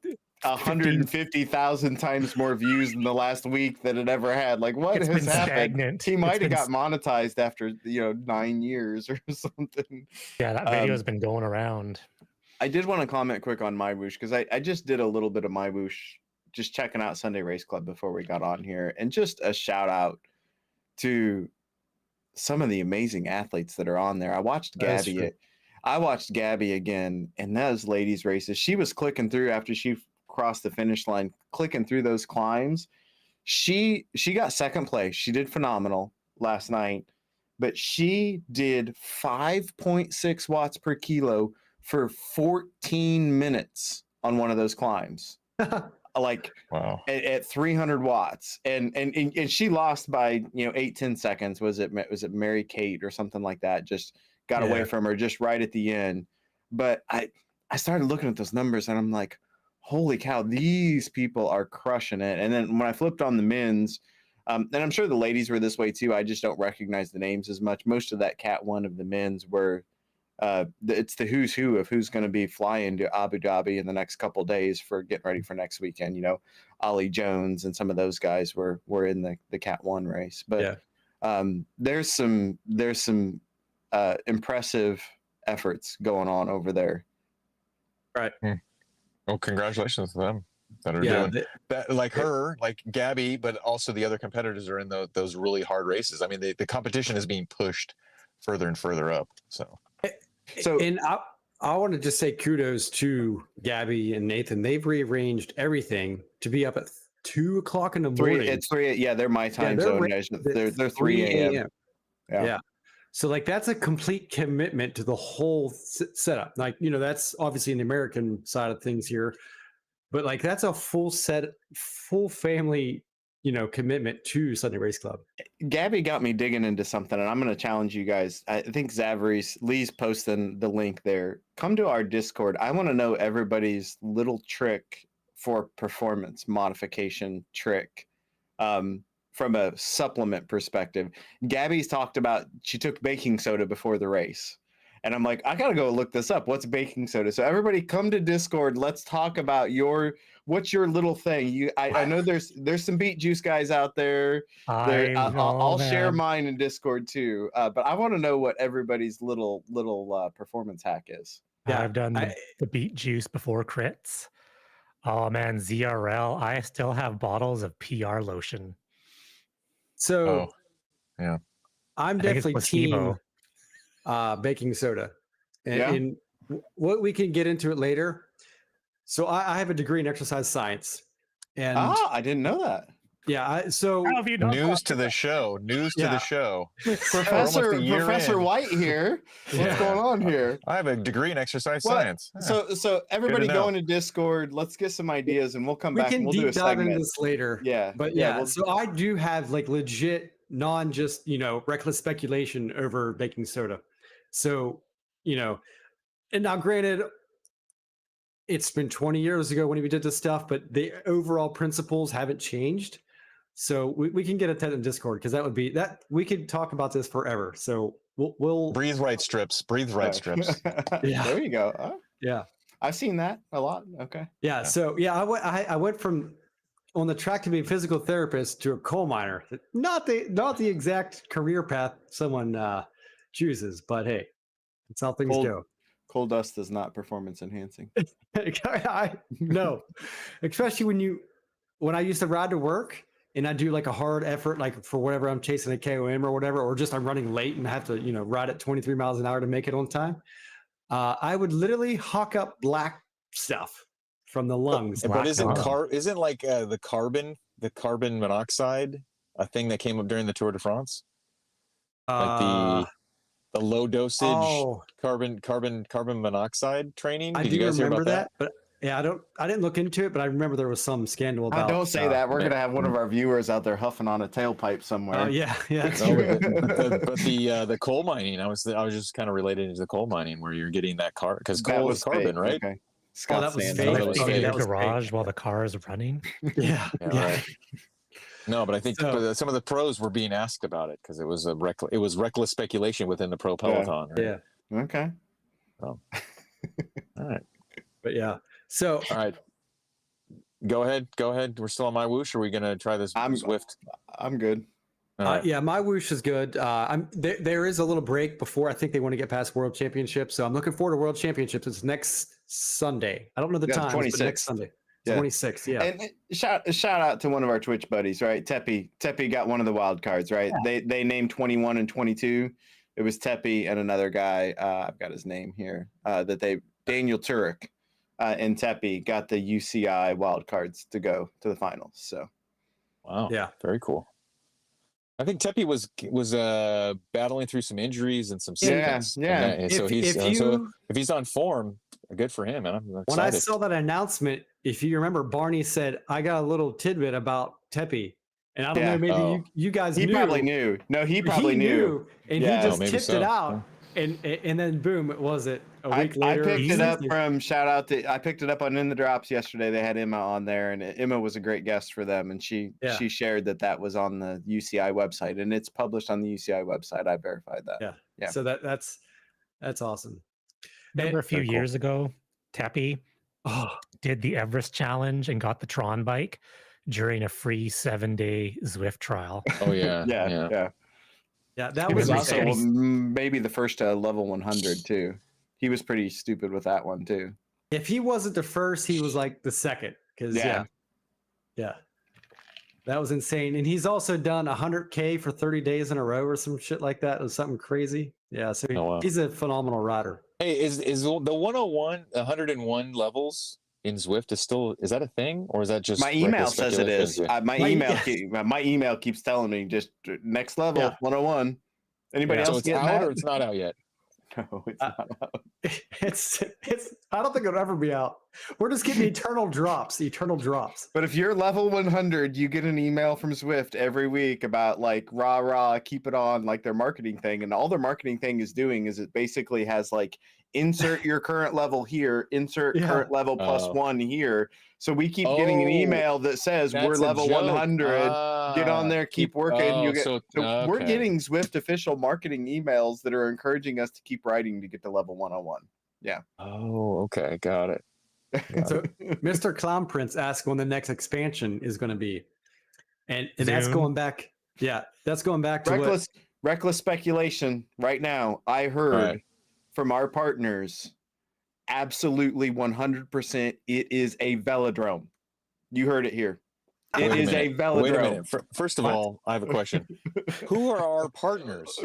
150,000 times more views in the last week than it ever had. Like, what has happened? Stagnant. He might have got monetized after 9 years or something. Yeah, that video has been going around. I did want to comment quick on MyWhoosh, because I just did a little bit of MyWhoosh, just checking out Sunday Race Club before we got on here, and just a shout out to some of the amazing athletes that are on there. I watched Gabby again, and those ladies races, she was clicking through after she crossed the finish line, clicking through those climbs. She got second place. She did phenomenal last night, but she did 5.6 watts per kilo for 14 minutes on one of those climbs. Like, wow, at 300 watts, and she lost by 8-10 seconds. Was it Mary Kate or something like that? Just got away from her just right at the end. But I started looking at those numbers, and I'm like, holy cow, these people are crushing it. And then when I flipped on the men's, and I'm sure the ladies were this way too, I just don't recognize the names as much. Most of that Cat 1 of the men's were it's the who's who of who's going to be flying to Abu Dhabi in the next couple of days for getting ready for next weekend. Ollie Jones and some of those guys were in the Cat 1 race. But there's some impressive efforts going on over there. Right. Well, congratulations to them that are doing that, like her, like Gabby, but also the other competitors are in those really hard races. I mean, the competition is being pushed further and further up. And I want to just say kudos to Gabby and Nathan. They've rearranged everything to be up at 2 o'clock in the morning. It's 3. Yeah, they're my time zone, guys. They're 3 a.m. Yeah. So like that's a complete commitment to the whole setup. Like, that's obviously in the American side of things here, but like that's a full family commitment to Sunday Race Club. Gabby got me digging into something, and I'm going to challenge you guys. I think Lee's posting the link there. Come to our Discord. I want to know everybody's little trick for performance modification trick from a supplement perspective. Gabby's talked about she took baking soda before the race. And I'm like, I got to go look this up. What's baking soda? So everybody come to Discord. Let's talk about what's your little thing. I know there's some beet juice guys out there. I'll share mine in Discord too. But I want to know what everybody's little performance hack is. Yeah, I've done the beet juice before crits. Oh man, ZRL. I still have bottles of PR lotion. So yeah, I'm definitely team baking soda. And what we can get into it later. So I have a degree in exercise science. And I didn't know that. Yeah. So news to the show. Professor White here. What's going on here? I have a degree in exercise science. So everybody go into Discord. Let's get some ideas, and we'll come back and we'll do a dive segment. into this later. Yeah. But so I do have like legit just reckless speculation over baking soda. So and now granted, it's been 20 years ago when we did this stuff, but the overall principles haven't changed. So we can get a TED in Discord, because we could talk about this forever. So we'll breathe right strips. Yeah. There you go. Yeah. I've seen that a lot. Okay. Yeah. So I went from on the track to be a physical therapist to a coal miner. Not the exact career path someone chooses, but hey, that's how things go. Coal dust is not performance enhancing. No, especially when I used to ride to work and I do like a hard effort, like for whatever I'm chasing a KOM or whatever, or just I'm running late and have to, ride at 23 miles an hour to make it on time. I would literally hawk up black stuff from the lungs. But isn't like the carbon monoxide a thing that came up during the Tour de France? Like the low dosage carbon monoxide training. Did you guys hear about that? But yeah, I didn't look into it, but I remember there was some scandal about. Don't say that. We're gonna have one of our viewers out there huffing on a tailpipe somewhere. Oh yeah. But the coal mining, I was just kind of related to the coal mining where you're getting that car because coal is carbon, right? Okay. That was fake. That was in the garage while the car is running. Yeah. Right. No, but I think some of the pros were being asked about it because it was reckless speculation within the pro peloton. Right? Yeah. Okay. Oh. All right. But yeah. So. All right. Go ahead. We're still on MyWhoosh. Or are we gonna try this Zwift? I'm good. Right. Yeah, MyWhoosh is good. There is a little break before I think they want to get past World Championships. So I'm looking forward to World Championships. It's next Sunday. I don't know the time, but next Sunday. 26, yeah. And shout out to one of our Twitch buddies, right? Teppy got one of the wild cards, right? Yeah. They named 21 and 22. It was Teppy and another guy. I've got his name here. Daniel Turek and Teppy got the UCI wild cards to go to the finals. So, wow, yeah, very cool. I think Teppy was battling through some injuries and some sickness. Yeah. So if he's on form, good for him, man. I'm excited. When I saw that announcement, if you remember, Barney said, "I got a little tidbit about Teppy," and I don't know, maybe you guys knew. He probably knew. No, he probably knew, and he just tipped it out, and then boom, it was it. A week later, I picked it up from I picked it up on In the Drops yesterday. They had Emma on there, and Emma was a great guest for them, and she shared that was on the UCI website, and it's published on the UCI website. I verified that. Yeah. So that's awesome. Remember a few years ago, Teppy did the Everest challenge and got the Tron bike during a free 7-day Zwift trial. Oh yeah, yeah. That was also nice. Maybe the first level 100 too. He was pretty stupid with that one too. If he wasn't the first, he was like the second. Because yeah, that was insane. And he's also done 100K for 30 days in a row or some shit like that. It was something crazy. Yeah, so he's a phenomenal rider. Hey, is the 101 levels in Zwift is that a thing, or is that just my email says it is? My email keeps telling me just next level 101. Anybody else so it's getting out that? or it's not out yet? No, it's not out. It's I don't think it'll ever be out. We're just getting eternal drops. But if you're level 100, you get an email from Zwift every week about like rah rah, keep it on, like their marketing thing. And all their marketing thing is doing is it basically has like insert your current level here, insert Yeah. current level plus Oh. 1 here. So we keep getting an Oh, email that says we're That's a level joke. 100. Get on there, keep working. Oh, You get so we're okay. getting Zwift official marketing emails that are encouraging us to keep writing to get to level 101. Yeah. Oh, okay, got it. So Mr. Clown Prince asked when the next expansion is going to be, and that's Zoom? going back. Yeah, that's going back to reckless speculation right now. I heard Right. from our partners, absolutely 100%, it is a velodrome. You heard it here. It is a velodrome. Wait a minute. First of What? all, I have a question. Who are our partners?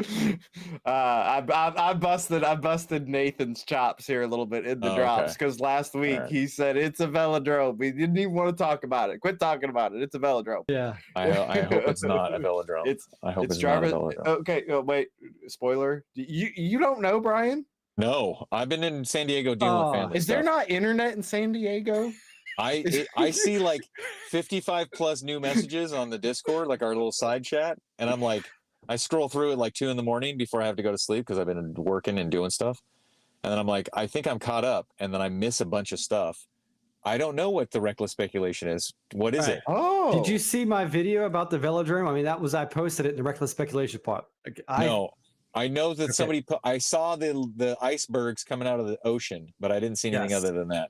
I busted Nathan's chops here a little bit in the Oh, drops okay. because last week right. he said it's a velodrome. He didn't even want to talk about it. Quit talking about it. It's a velodrome. Yeah. I hope it's not a velodrome. I hope it's not a Jarvis. velodrome. Okay, wait. Spoiler. You don't know, Brian? No, I've been in San Diego dealing with family Is there stuff. not internet in San Diego? I see like 55 plus new messages on the Discord, like our little side chat, and I'm like, I scroll through at like 2 a.m. before I have to go to sleep because I've been working and doing stuff, and then I'm like, I think I'm caught up, and then I miss a bunch of stuff. I don't know what the reckless speculation is. What is it? Oh, Did you see my video about the velodrome? I mean, I posted it in the reckless speculation part. No, I know that Okay. somebody put. I saw the icebergs coming out of the ocean, but I didn't see anything Yes. other than that.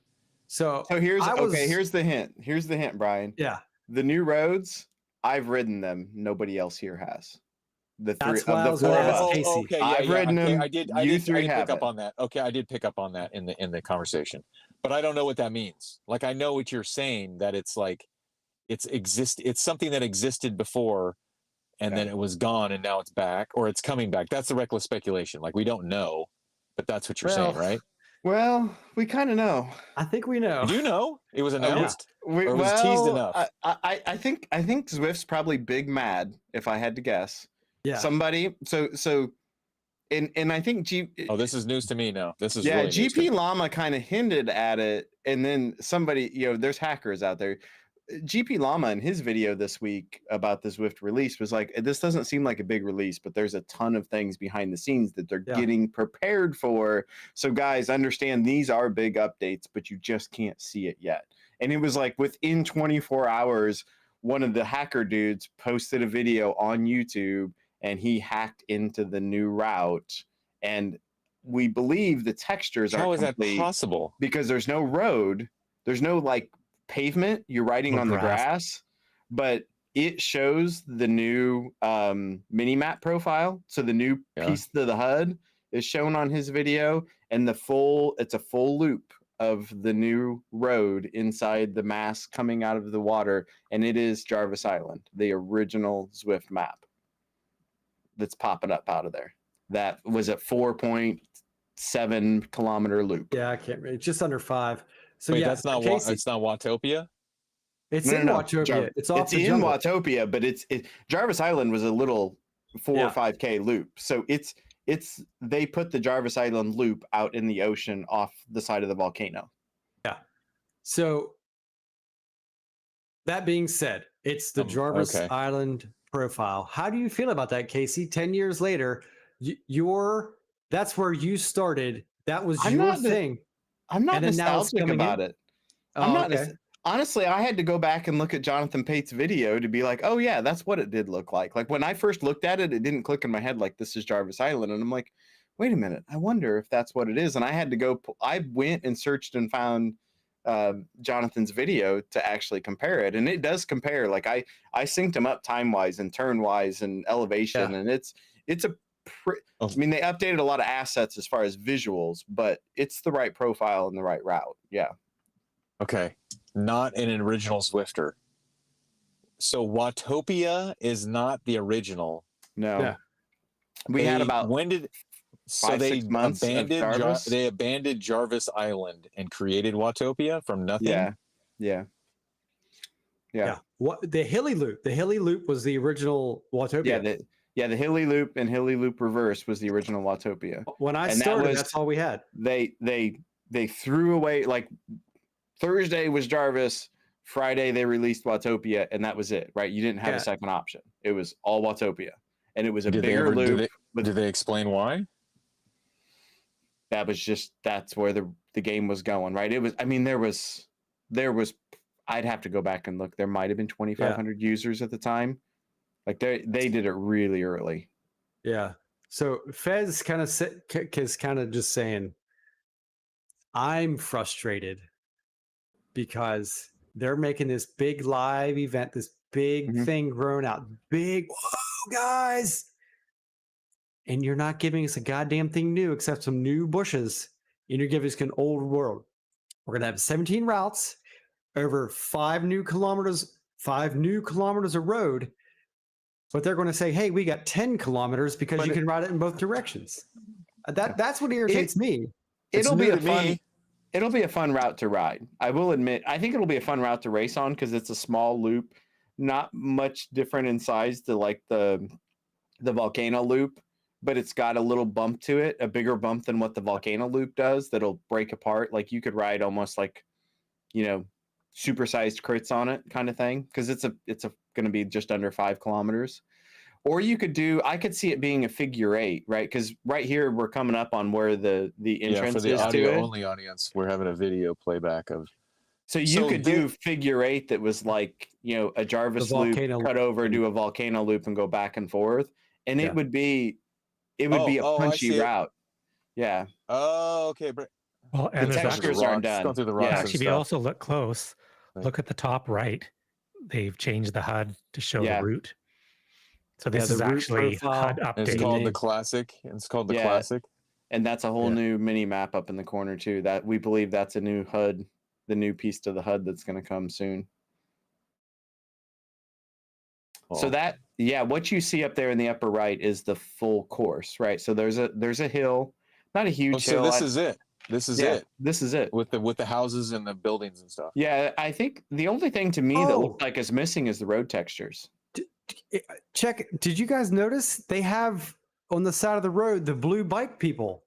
So here's I was- here's the hint. Here's the hint, Brian. Yeah, The new roads, I've ridden them. Nobody else here has. The three That's why I of was the four gonna of ask us. Casey. Okay, yeah, I've yeah, ridden okay, them. I did You three pick have up it. on that. Okay, I did pick up on that in the conversation, but I don't know what that means. Like, I know what you're saying, that it's like it's something that existed before, and then it was gone, and now it's back, or it's coming back. That's the reckless speculation. Like, we don't know, but that's what you're saying, right? Well, we kind of know. I think we know. Do you know it was announced? We, Or was teased enough? I think Zwift's probably big mad, if I had to guess. Yeah. Somebody. So, and I think Oh, this is news to me now. This is yeah, really news to GP me. Llama kind of hinted at it, and then somebody, there's hackers out there. GP Llama in his video this week about the Zwift release was like, this doesn't seem like a big release, but there's a ton of things behind the scenes that they're getting prepared for. So guys, understand these are big updates, but you just can't see it yet. And it was like within 24 hours, one of the hacker dudes posted a video on YouTube, and he hacked into the new route. And we believe the textures How are is that complete possible? because there's no road, there's no like pavement, you're riding No on the grass. grass, but it shows the new mini map profile. So the new piece of the HUD is shown on his video, and it's a full loop of the new road inside the mass coming out of the water, and it is Jarvis Island, the original Zwift map that's popping up out of there. That was a 4.7 kilometer loop. Yeah, I can't read. Just under 5. So Wait, yeah, that's not Casey, it's not Watopia? It's No, in no, no. Watopia. It's off It's the in jungle. Watopia, but Jarvis Island was a little 4 or 5K loop. So they put the Jarvis Island loop out in the ocean off the side of the volcano. Yeah. So that being said, it's the Jarvis okay. Island profile. How do you feel about that, Casey? 10 years later, that's where you started. That was your thing. I'm not And then now it's nostalgic coming about in? it. I'm not. okay. Honestly, I had to go back and look at Jonathan Pate's video to be like, oh yeah, that's what it did look like. Like when I first looked at it, it didn't click in my head like this is Jarvis Island, and I'm like, wait a minute, I wonder if that's what it is. And I had to go. I went and searched and found Jonathan's video to actually compare it, and it does compare. Like I synced them up time wise and turn wise and elevation, and it's a. I mean, they updated a lot of assets as far as visuals, but it's the right profile and the right route. Yeah. Okay. Not an original Zwifter. So Watopia is not the original. No. Yeah. We had about so they 6 months of Jarvis? they abandoned Jarvis Island and created Watopia from nothing. Yeah. What the Hilly Loop? The Hilly Loop was the original Watopia. Yeah, Yeah, the Hilly Loop and Hilly Loop Reverse was the original Watopia. When I And that started, was- that's all we had. They threw away, like, Thursday was Jarvis, Friday they released Watopia, and that was it, right? You didn't have Yeah. a second option. It was all Watopia, and it was a Did they bigger ever loop. did they explain why? That was just, that's where the game was going, right? It was, I mean, there was I'd have to go back and look. There might have been 2,500 users at the time. Like they did it really early. Yeah. So Fez kind of is kind of just saying, I'm frustrated because they're making this big live event, this big Mhm. thing grown out, big, whoa, guys. And you're not giving us a goddamn thing new except some new bushes. And you're giving us an old world. We're going to have 17 routes over 5 new kilometers of road. But they're going to say, hey, we got 10 kilometers because But you it- can ride it in both directions. That's what irritates me. It's It'll be new a to fun. me. It'll be a fun route to ride. I will admit. I think it'll be a fun route to race on because it's a small loop, not much different in size to like the volcano loop, but it's got a little bump to it, a bigger bump than what the volcano loop does. That'll break apart. Like you could ride almost like, supersized crits on it, kind of thing, because it's going to be just under 5 kilometers. Or you could I could see it being a figure 8, right? Because right here we're coming up on where the entrance for the is to audio it. only audience, we're having a video playback of. So you So could do figure 8 that was like, a Jarvis loop volcano cut loop. over, do a volcano loop and go back and forth. And Yeah. it would be a I punchy see it. route. Yeah. Oh, okay. Well, and The there's textures actually, aren't done. Going through the Yeah. rocks and actually, if you stuff. also look close, Right. look at the top right. They've changed the HUD to show Yeah. the route. So this the is route actually profile. HUD And it's update. called the name. classic. It's called the Yeah. classic. And that's a whole Yeah. new mini map up in the corner too. That we believe that's a new HUD, the new piece to the HUD that's going to come soon. So Oh. what you see up there in the upper right is the full course, right? So there's a hill, not a huge Oh, so hill. this is it. This is it This is it. with the houses and the buildings and stuff. Yeah, I think the only thing to me that Oh. looks like is missing is the road textures. Check. Did you guys notice they have on the side of the road the blue bike people?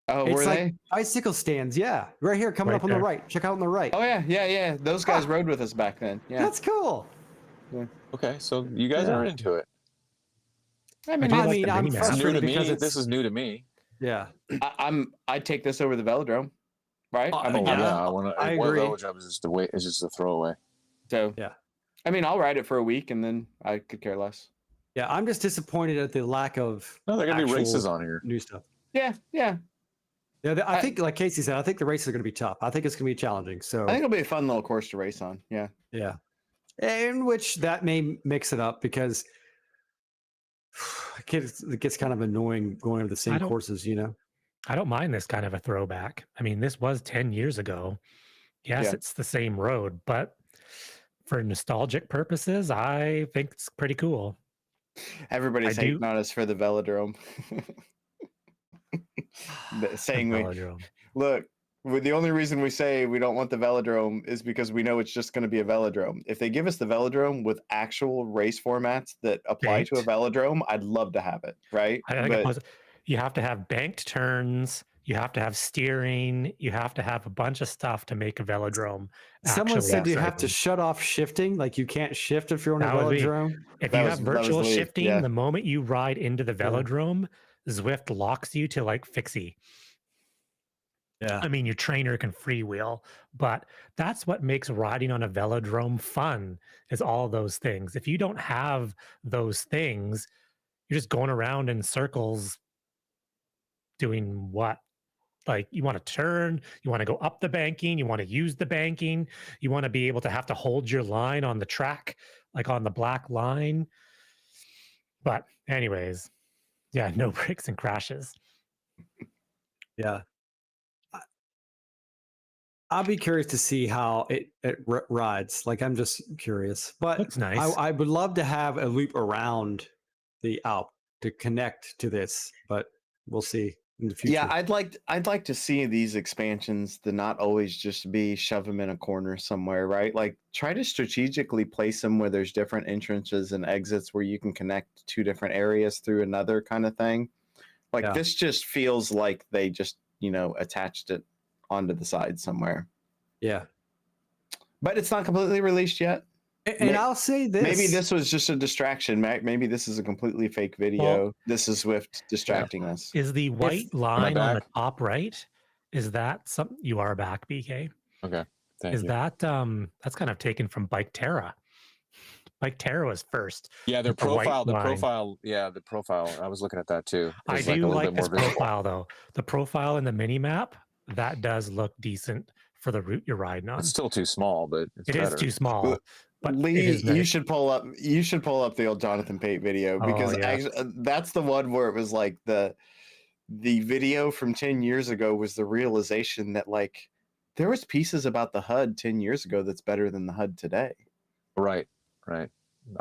Oh, It's were like they? bicycle stands. Yeah, right here, coming Right up on there. the right. Check out on the right. Oh yeah. Those guys Huh. rode with us back then. Yeah. That's cool. Okay, so you guys Yeah. are into it. I mean, do I like mean, the I'm mini map. It's new to frustrated because me. it's This is new to me. yeah. I'd take this over the velodrome, right? I Oh, mean, Oh Yeah, yeah, I want to. I One agree. job is just a wait. It's just a throwaway. so Yeah. I mean, I'll ride it for a week and then I could care less. Yeah, I'm just disappointed at the lack of No, there are gonna be races actual on here. new stuff. Yeah. Yeah, I I- think, like Casey said, I think the races are going to be tough. I think it's going to be challenging. So, I think it'll be a fun little course to race on. Yeah. yeah, in which that may mix it up because it gets kind of annoying going over the same don't- courses, I don't mind this kind of a throwback. I mean, this was 10 years ago. Yes, Yeah. it's the same road, but for nostalgic purposes, I think it's pretty cool. Everybody's I do- hating on us for the velodrome. Saying we Velodrome. look. The only reason we say we don't want the velodrome is because we know it's just going to be a velodrome. If they give us the velodrome with actual race formats that apply to a Banked. velodrome, I'd love to have it. Right? I think But- it was, you have to have banked turns, you have to have steering, you have to have a bunch of stuff to make a velodrome. Someone actually said you have to exciting. shut off shifting, like you can't shift if you're on a That would be- velodrome. If That you was- have that was virtual Lee, shifting, yeah. the moment you ride into the Yeah. velodrome, Zwift locks you to like fixie. Yeah, I mean, your trainer can freewheel, but that's what makes riding on a velodrome fun, is all those things. If you don't have those things, you're just going around in circles doing what? Like, you want to turn, you want to go up the banking, you want to use the banking, you want to be able to have to hold your line on the track, like on the black line. But anyways, yeah, no breaks and crashes. yeah. I'll be curious to see how it rides. Like, I'm just curious, but Looks nice. I would love to have a loop around the Alp to connect to this, but we'll see. in the future. Yeah, I'd like to see these expansions to not always just be shove them in a corner somewhere, right? Like try to strategically place them where there's different entrances and exits where you can connect two different areas through another kind of thing. Like Yeah. this just feels like they just, attached it onto the side somewhere. Yeah. But it's not completely released yet. And I'll say this. Maybe this was just a distraction. Maybe this is a completely fake video. Well, this is Zwift distracting us. Is the white line on the back? top right? Is that something you are back, BK? Okay. Thank Is you. that that's kind of taken from Bike Terra? Bike Terra was first. Yeah, their with the white profile. The line. profile. Yeah, the profile. I was looking at that too. I It's do a little like bit this more visible. profile though. The profile in the mini map that does look decent for the route you're riding on. It's still too small, but it's It is better. too small. But Lee, it is nice. you should pull up the old Jonathan Pate video because yeah. actually, that's the one where it was like the video from 10 years ago was the realization that like there was pieces about the HUD 10 years ago that's better than the HUD today. Right. I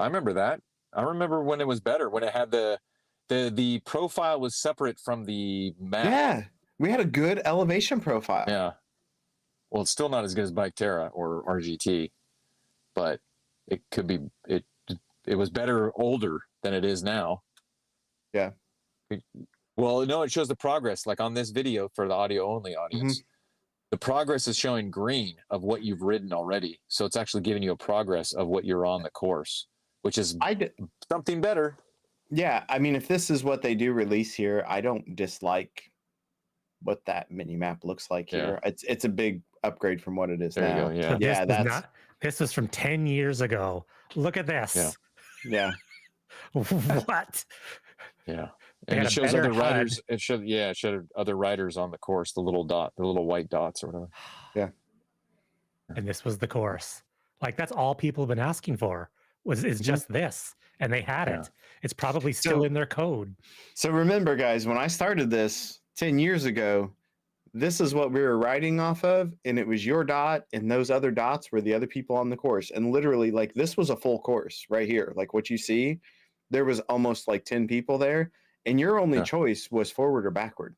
remember that. I remember when it was better, when it had the profile was separate from the map. Yeah, we had a good elevation profile. Yeah. Well, it's still not as good as Bike Terra or RGT, but it could be. It was better older than it is now. Yeah. Well, no, it shows the progress. Like on this video for the audio only audience, the progress is showing green of what you've ridden already. So it's actually giving you a progress of what you're on the course, which is something better. Yeah, I mean, if this is what they do release here, I don't dislike what that mini map looks like here. It's a big upgrade from what it is There now. you go. Yeah. So this was from 10 years ago. Look at this. Yeah. What? Yeah. They And had it a shows better other HUD. riders. It showed other riders on the course, the little white dots or whatever. Yeah. And this was the course. Like that's all people have been asking for is just this. And they had it. It's probably still in their code. So remember, guys, when I started this 10 years ago, this is what we were riding off of, and it was your dot, and those other dots were the other people on the course. And literally, like, this was a full course right here. Like what you see, there was almost like 10 people there, and your only choice was forward or backward.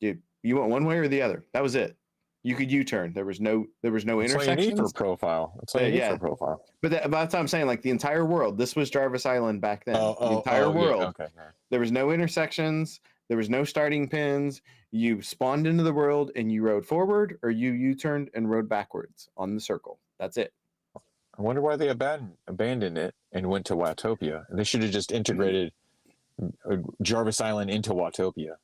You went one way or the other. That was it. You could U-turn. There was no That's what you intersections. need for profile. That's what you need for profile. But that's what I'm saying. Like the entire world, this was Jarvis Island back then. The entire world. Yeah. Okay. There was no intersections. There was no starting pins. You spawned into the world and you rode forward, or you U-turned and rode backwards on the circle. That's it. I wonder why they abandoned it and went to Watopia. They should have just integrated Jarvis Island into Watopia.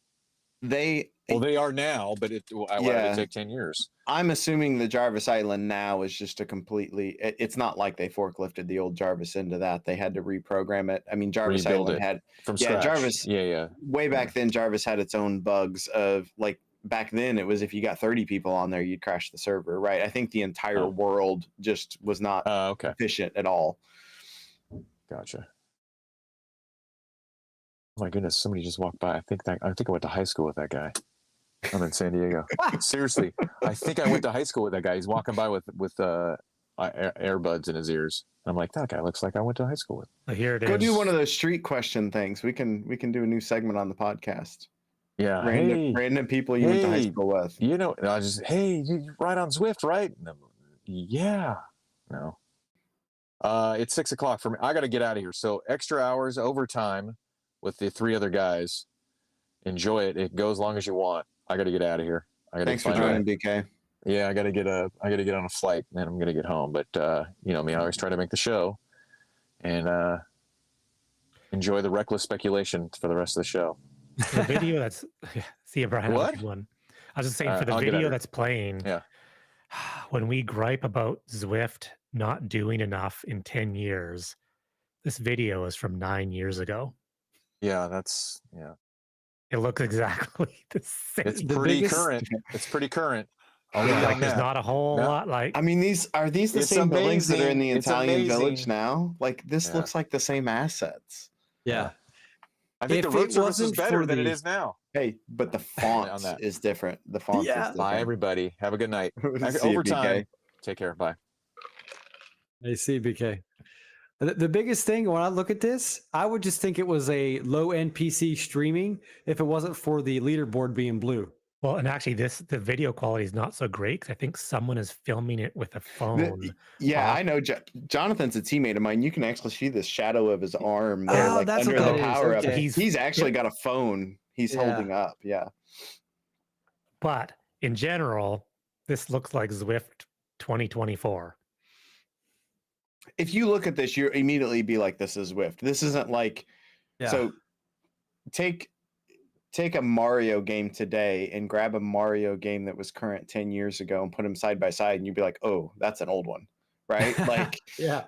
They are now, but why did it take 10 years? I'm assuming the Jarvis Island now is just a completely. It's not like they forklifted the old Jarvis into that. They had to reprogram it. I mean, Jarvis Island had from scratch. Jarvis. Yeah. Way back then, Jarvis had its own bugs of like back then. It was if you got 30 people on there, you'd crash the server, right? I think the entire world just was not efficient at all. Gotcha. Oh my goodness! Somebody just walked by. I think I went to high school with that guy. I'm in San Diego. Seriously, I think I went to high school with that guy. He's walking by with earbuds in his ears. I'm like, that guy looks like I went to high school with. Here it is. Go do one of those street question things. We can do a new segment on the podcast. Yeah, random people you went to high school with. You know, I just you ride on Zwift, right? Yeah. No. It's 6:00 for me. I got to get out of here. So extra hours overtime with the 3 other guys. Enjoy it. It goes as long as you want. I got to get out of here. Thanks for joining, BK. Yeah, I got to get on a flight, and then I'm going to get home. But you know me, I always try to make the show, and enjoy the reckless speculation for the rest of the show. The video that's see you, Brian. What? One. I was just saying for the video that's playing. Yeah. When we gripe about Zwift not doing enough in 10 years, this video is from 9 years ago. Yeah, that's It looks exactly the same. It's pretty current. It's pretty current. Like there's not a whole lot. Like I mean, are these the same buildings that are in the Italian village now? Like this looks like the same assets. Yeah. I think the road surface is better than it is now. Hey, but the font is different. The font is different. Bye, everybody. Have a good night. See you, Overtime. BK. Take care. Bye. I see, BK. The biggest thing when I look at this, I would just think it was a low-end PC streaming if it wasn't for the leaderboard being blue. Well, and actually, the video quality is not so great because I think someone is filming it with a phone. Yeah, off. I know. Jonathan's a teammate of mine. You can actually see the shadow of his arm there, Oh, like that's under what the that is. power up. Okay. He's actually got a phone he's Yeah. holding up. Yeah. But in general, this looks like Zwift 2024. If you look at this, you immediately be like, "This is Zwift." This isn't like. Yeah. So, take a Mario game today and grab a Mario game that was current 10 years ago and put them side by side, and you'd be like, "Oh, that's an old one," right? Like, yeah.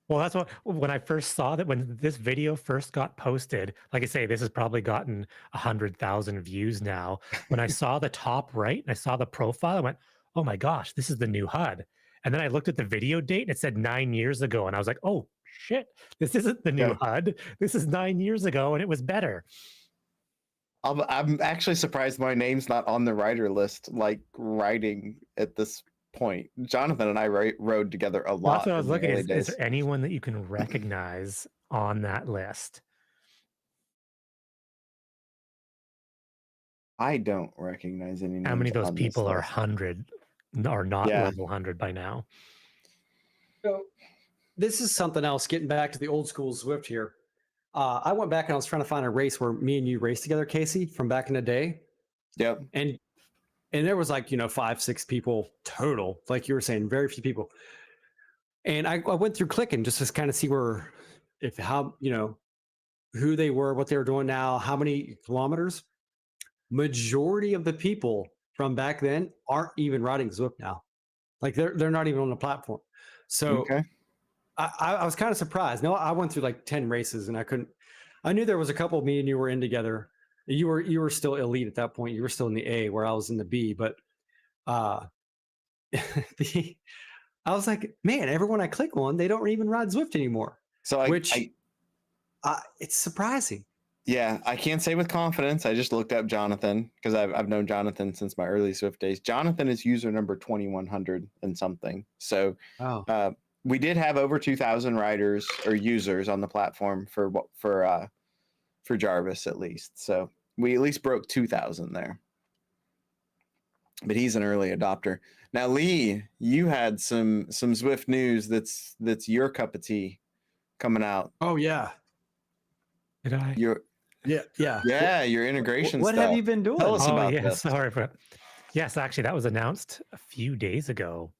Well, that's what, when I first saw that, when this video first got posted, like I say, this has probably gotten 100,000 views now. When I saw the top right and I saw the profile, I went, oh my gosh, this is the new HUD. And then I looked at the video date and it said 9 years ago. And I was like, oh shit, this isn't the new Yeah. HUD. This is 9 years ago and it was better. I'm actually surprised my name's not on the writer list, like writing at this point. Jonathan and I rode together a Well, lot. that's what I was in the looking early at. Is days. there anyone that you can recognize on that list? I don't recognize any names. How many of those on this people are list. 100 or not Yeah. level 100 by now? So this is something else. Getting back to the old school Zwift here. I went back and I was trying to find a race where me and you raced together, Casey, from back in the day. Yep. And there was like, 5, 6 people total, like you were saying, very few people. And I went through clicking just to kind of see who they were, what they were doing now, how many kilometers. Majority of the people from back then aren't even riding Zwift now. Like they're not even on the platform. So Okay. I was kind of surprised. No, I went through like 10 races and I knew there was a couple me and you were in together. You were still elite at that point. You were still in the A where I was in the B, but I was like, man, everyone I click on, they don't even ride Zwift anymore. So It's surprising. Yeah, I can't say with confidence. I just looked up Jonathan because I've known Jonathan since my early Swift days. Jonathan is user number 2100 and something. So we did have over 2,000 riders or users on the platform for Jarvis at least. So we at least broke 2,000 there. But he's an early adopter. Now, Lee, you had some Zwift news that's your cup of tea coming out. Oh yeah. Did I? Yeah. Your integration What stuff. have you been doing? Tell us about yes, this. sorry for. Yes, actually, that was announced a few days ago.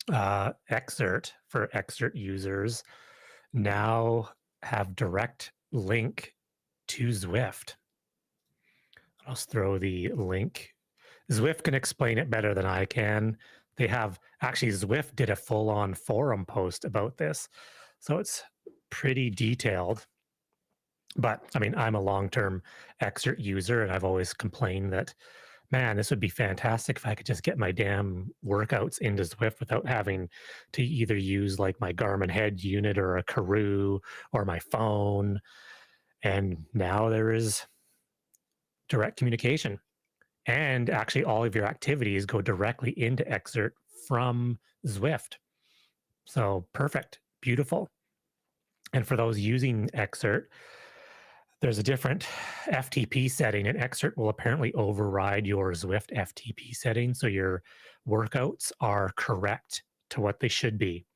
Xert for Xert users now have direct link to Zwift. I'll just throw the link. Zwift can explain it better than I can. Zwift did a full-on forum post about this, so it's pretty detailed. But I mean, I'm a long-term Xert user, and I've always complained that, man, this would be fantastic if I could just get my damn workouts into Zwift without having to either use like my Garmin head unit or a Karoo or my phone. And now there is direct communication. And actually all of your activities go directly into Xert from Zwift. So perfect, beautiful. And for those using Xert, there's a different FTP setting, and Xert will apparently override your Zwift FTP setting, so your workouts are correct to what they should be.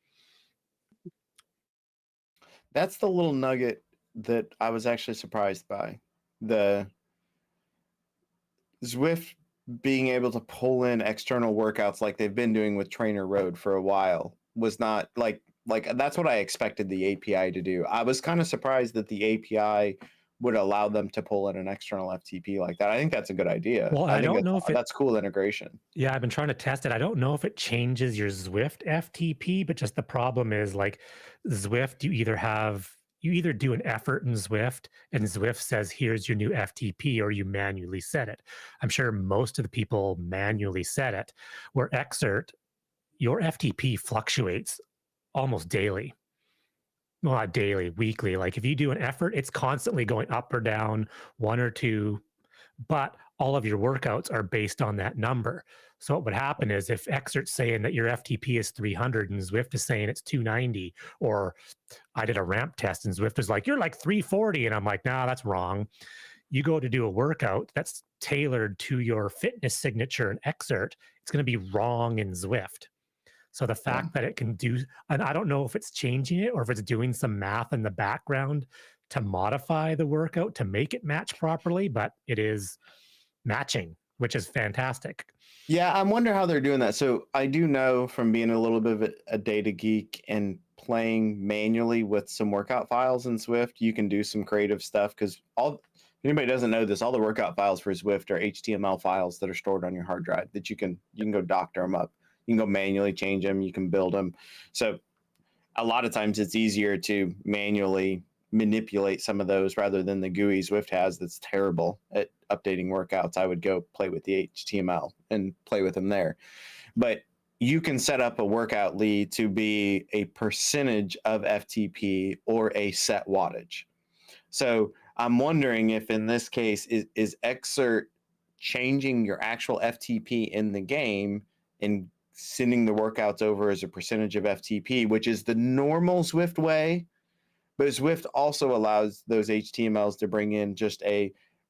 That's the little nugget that I was actually surprised by. The Zwift being able to pull in external workouts like they've been doing with Trainer Road for a while was not like that's what I expected the API to do. I was kind of surprised that the API would allow them to pull in an external FTP like that. I think that's a good idea. Well, I don't know if that's cool integration. Yeah, I've been trying to test it. I don't know if it changes your Zwift FTP, but just the problem is like Zwift, you either do an effort in Zwift and Zwift says, here's your new FTP, or you manually set it. I'm sure most of the people manually set it, where Xert, your FTP fluctuates almost daily. Well, not daily, weekly. Like if you do an effort, it's constantly going up or down 1 or 2 but all of your workouts are based on that number. So what would happen is if Exert's saying that your FTP is 300 and Zwift is saying it's 290, or I did a ramp test and Zwift is like, you're like 340. And I'm like, nah, that's wrong. You go to do a workout that's tailored to your fitness signature in Exert, it's going to be wrong in Zwift. So the fact that it can do, and I don't know if it's changing it or if it's doing some math in the background to modify the workout to make it match properly, but it is matching, which is fantastic. Yeah, I wonder how they're doing that. So I do know from being a little bit of a data geek and playing manually with some workout files in Zwift, you can do some creative stuff because if anybody doesn't know this, all the workout files for Zwift are HTML files that are stored on your hard drive that you can go doctor them up. You can go manually change them. You can build them. So a lot of times it's easier to manually manipulate some of those rather than the GUI Zwift has that's terrible at updating workouts. I would go play with the HTML and play with them there. But you can set up a workout lead to be a percentage of FTP or a set wattage. So I'm wondering if in this case, is Exert changing your actual FTP in the game and sending the workouts over as a percentage of FTP, which is the normal Zwift way. But Zwift also allows those HTMLs to bring in just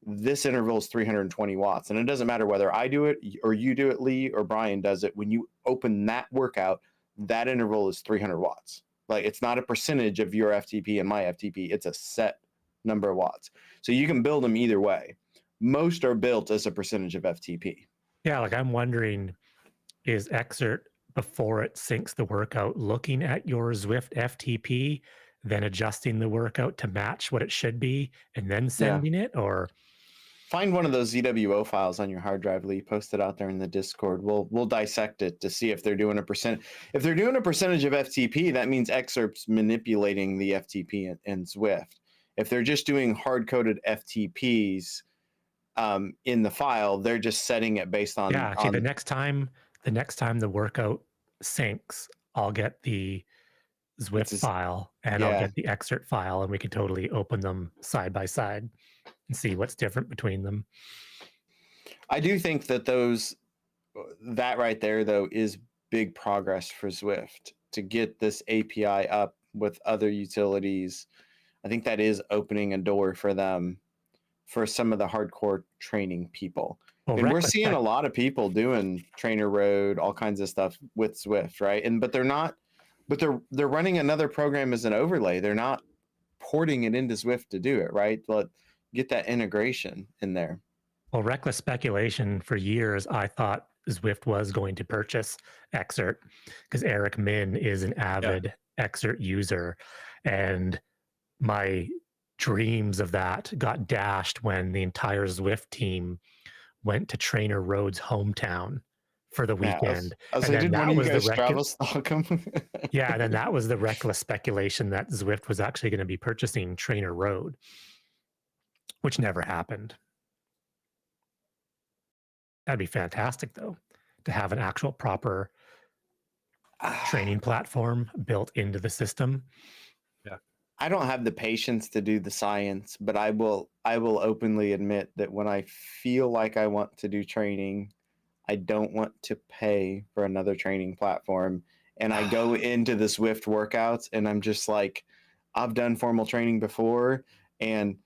this interval is 320 watts. And it doesn't matter whether I do it or you do it, Lee, or Brian does it. When you open that workout, that interval is 300 watts. Like it's not a percentage of your FTP and my FTP. It's a set number of watts. So you can build them either way. Most are built as a percentage of FTP. Yeah, like I'm wondering, is Exert, before it syncs the workout, looking at your Zwift FTP, then adjusting the workout to match what it should be, and then sending it? Or find one of those ZWO files on your hard drive, Lee. Post it out there in the Discord. We'll dissect it to see if they're doing a percent. If they're doing a percentage of FTP, that means Excerpt's manipulating the FTP in Zwift. If they're just doing hard-coded FTPs in the file, they're just setting it based on. Yeah, actually, the next time the workout syncs, I'll get the Zwift file and I'll get the Exert file, and we can totally open them side by side and see what's different between them. I do think that that right there, though, is big progress for Zwift to get this API up with other utilities. I think that is opening a door for them for some of the hardcore training people. Well, and we're seeing a lot of people doing Trainer Road, all kinds of stuff with Zwift, right? But they're running another program as an overlay. They're not porting it into Zwift to do it, right? Get that integration in there. Well, reckless speculation for years, I thought Zwift was going to purchase Exert because Eric Min is an avid Exert user. And my dreams of that got dashed when the entire Zwift team went to Trainer Road's hometown for the weekend. And then that was the travel Stockholm. Yeah, and then that was the reckless speculation that Zwift was actually going to be purchasing Trainer Road, which never happened. That'd be fantastic, though, to have an actual proper training platform built into the system. Yeah, I don't have the patience to do the science, but I will openly admit that when I feel like I want to do training, I don't want to pay for another training platform. And I go into the Zwift workouts and I'm just like, I've done formal training before, and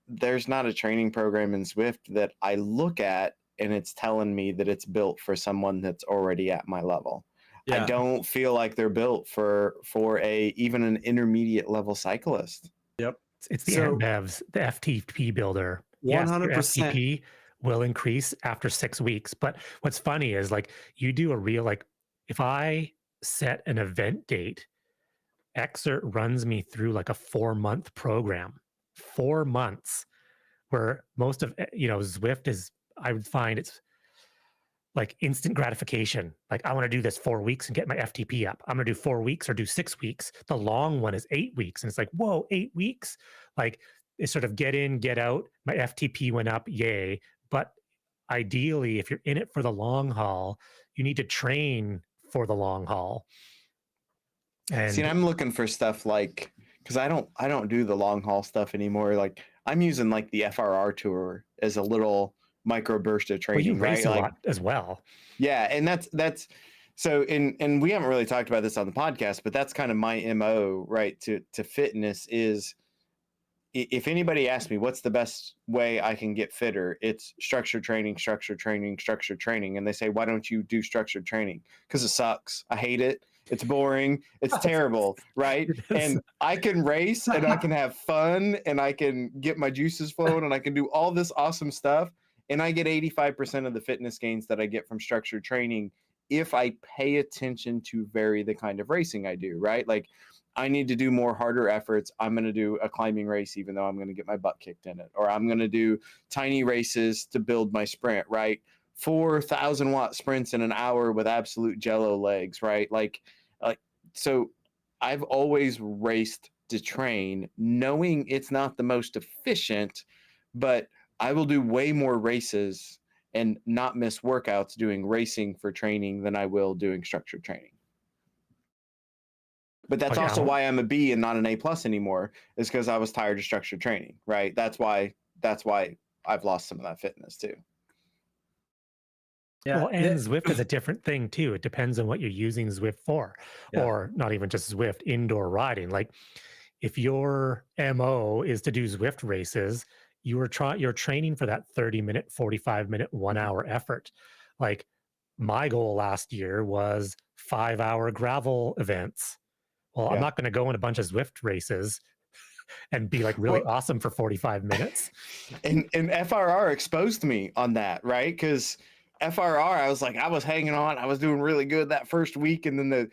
there's not a training program in Zwift that I look at and it's telling me that it's built for someone that's already at my level. Yeah. I don't feel like they're built for even an intermediate level cyclist. Yep. It's the AntBevs, the FTP builder. 100%. Yes, your FTP will increase after 6 weeks. But what's funny is, like, you do a real, like, if I set an event date, Exert runs me through like a 4-month program. 4 months, where most of, Zwift is, I would find it's like instant gratification. Like, I want to do this 4 weeks and get my FTP up. I'm going to do 4 weeks or do 6 weeks. The long one is 8 weeks. And it's like, whoa, 8 weeks? Like, it's sort of get in, get out. My FTP went up, yay. But ideally, if you're in it for the long haul, you need to train for the long haul. And see, I'm looking for stuff like, because I don't do the long haul stuff anymore. Like, I'm using like the FRR tour as a little microburst of Well, training, you race right? a Like, lot as well. yeah, and that's so. And we haven't really talked about this on the podcast, but that's kind of my MO, right? To fitness is, if anybody asks me what's the best way I can get fitter, it's structured training, structured training, structured training. And they say, why don't you do structured training? Because it sucks. I hate it. It's boring. It's terrible, right? And I can race and I can have fun and I can get my juices flowing and I can do all this awesome stuff. And I get 85% of the fitness gains that I get from structured training if I pay attention to vary the kind of racing I do, right? Like, I need to do more harder efforts. I'm going to do a climbing race, even though I'm going to get my butt kicked in it. Or I'm going to do tiny races to build my sprint, right? 4,000 watt sprints in an hour with absolute jello legs, right? Like, so I've always raced to train, knowing it's not the most efficient, but I will do way more races and not miss workouts doing racing for training than I will doing structured training. But that's also why I'm a B and not an A+ anymore, is because I was tired of structured training, right? That's why I've lost some of that fitness too. Yeah. Well, and Zwift is a different thing too. It depends on what you're using Zwift for, or not even just Zwift, indoor riding. Like, if your MO is to do Zwift races, you're training for that 30-minute, 45-minute, 1-hour effort. Like, my goal last year was 5-hour gravel events. Well, I'm not going to go in a bunch of Zwift races and be like really awesome for 45 minutes. And FRR exposed me on that, right? Because FRR, I was like, I was hanging on, I was doing really good that first week, and then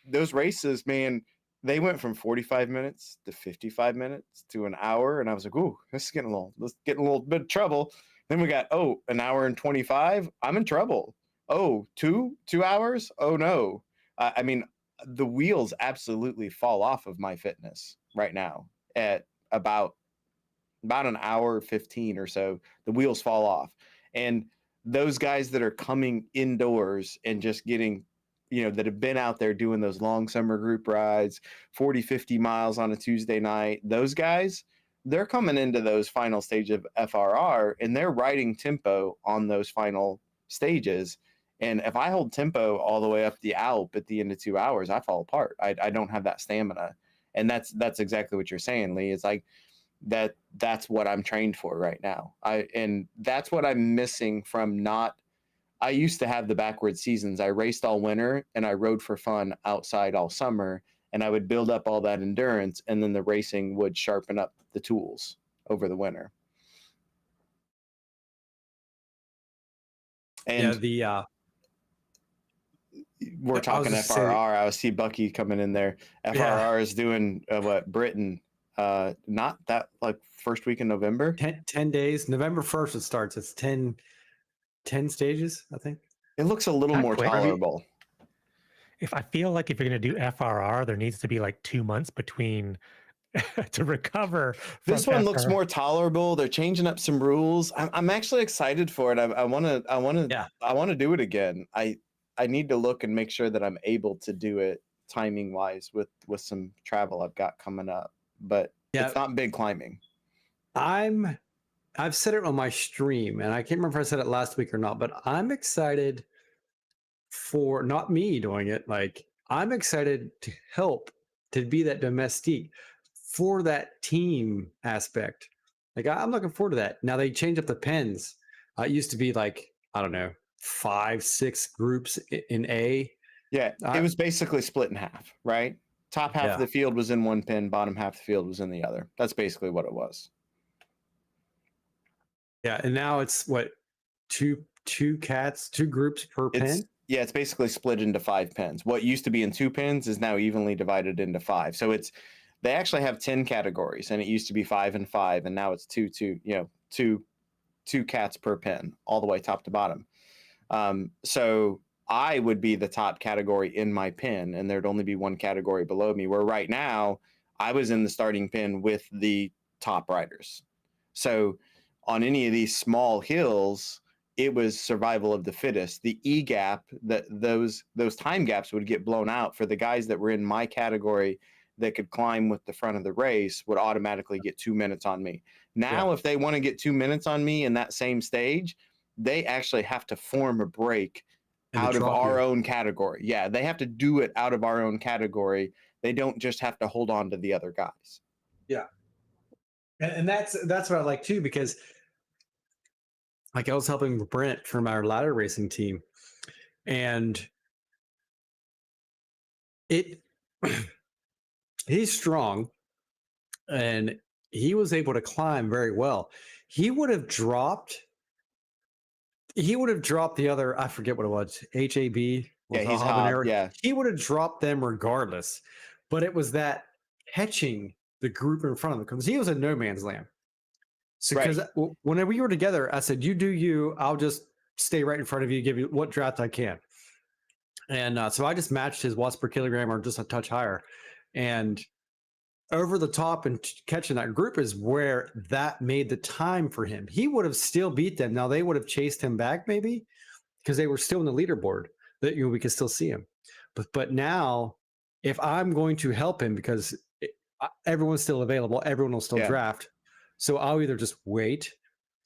those races, man, they went from 45 minutes to 55 minutes to an hour, and I was like, ooh, this is getting a little bit of trouble. Then we got, an hour and 25, I'm in trouble. Oh, two hours? Oh no. I mean, the wheels absolutely fall off of my fitness right now at about an hour 15 or so. The wheels fall off. And those guys that are coming indoors and just getting, that have been out there doing those long summer group rides, 40, 50 miles on a Tuesday night, those guys, they're coming into those final stage of FRR and they're riding tempo on those final stages. And if I hold tempo all the way up the Alp at the end of 2 hours, I fall apart. I don't have that stamina. And that's exactly what you're saying, Lee. It's like that's what I'm trained for right now. And that's what I'm missing from not. I used to have the backward seasons. I raced all winter and I rode for fun outside all summer, and I would build up all that endurance, and then the racing would sharpen up the tools over the winter. And we're talking FRR. I see Bucky coming in there. FRR is doing Britain, not that like first week in November. 10 days. November 1st it starts. It's 10 stages, I think. It looks a little more tolerable. I feel like if you're going to do FRR, there needs to be like 2 months between to recover. This one looks more tolerable. They're changing up some rules. I'm actually excited for it. I want to do it again. I need to look and make sure that I'm able to do it timing wise with some travel I've got coming up, but it's not big climbing. I've said it on my stream, and I can't remember if I said it last week or not, but I'm excited for not me doing it. Like, I'm excited to help, to be that domestique for that team aspect. Like, I'm looking forward to that. Now they changed up the pens. It used to be like, I don't know, 5-6 groups in A. Yeah, it was basically split in half, right? Top half of the field was in one pen, bottom half of the field was in the other. That's basically what it was. Yeah, and now it's what, two groups per pen? Yeah, it's basically split into 5 pens. What used to be in 2 pens is now evenly divided into 5. So they actually have 10 categories, and it used to be 5 and 5, and now it's two cats per pen, all the way top to bottom. So I would be the top category in my pen, and there'd only be one category below me, where right now I was in the starting pen with the top riders. So on any of these small hills, it was survival of the fittest. The E gap, those time gaps would get blown out for the guys that were in my category that could climb with the front of the race would automatically get 2 minutes on me. Now, if they want to get 2 minutes on me in that same stage, they actually have to form a break out of our own category. Yeah, they have to do it out of our own category. They don't just have to hold on to the other guys. Yeah. And that's what I like too, because like I was helping Brent from our ladder racing team, and he's strong and he was able to climb very well. He would have dropped the other, I forget what it was, HAB. Yeah, he's hot. Yeah. He would have dropped them regardless. But it was that catching the group in front of him, because he was in no man's land. So because whenever we were together, I said, you do you, I'll just stay right in front of you, give you what draft I can. And so I just matched his watts per kilogram or just a touch higher. And over the top and catching that group is where that made the time for him. He would have still beat them. Now they would have chased him back maybe because they were still in the leaderboard that we could still see him. But now if I'm going to help him because everyone's still available, everyone will still draft. So I'll either just wait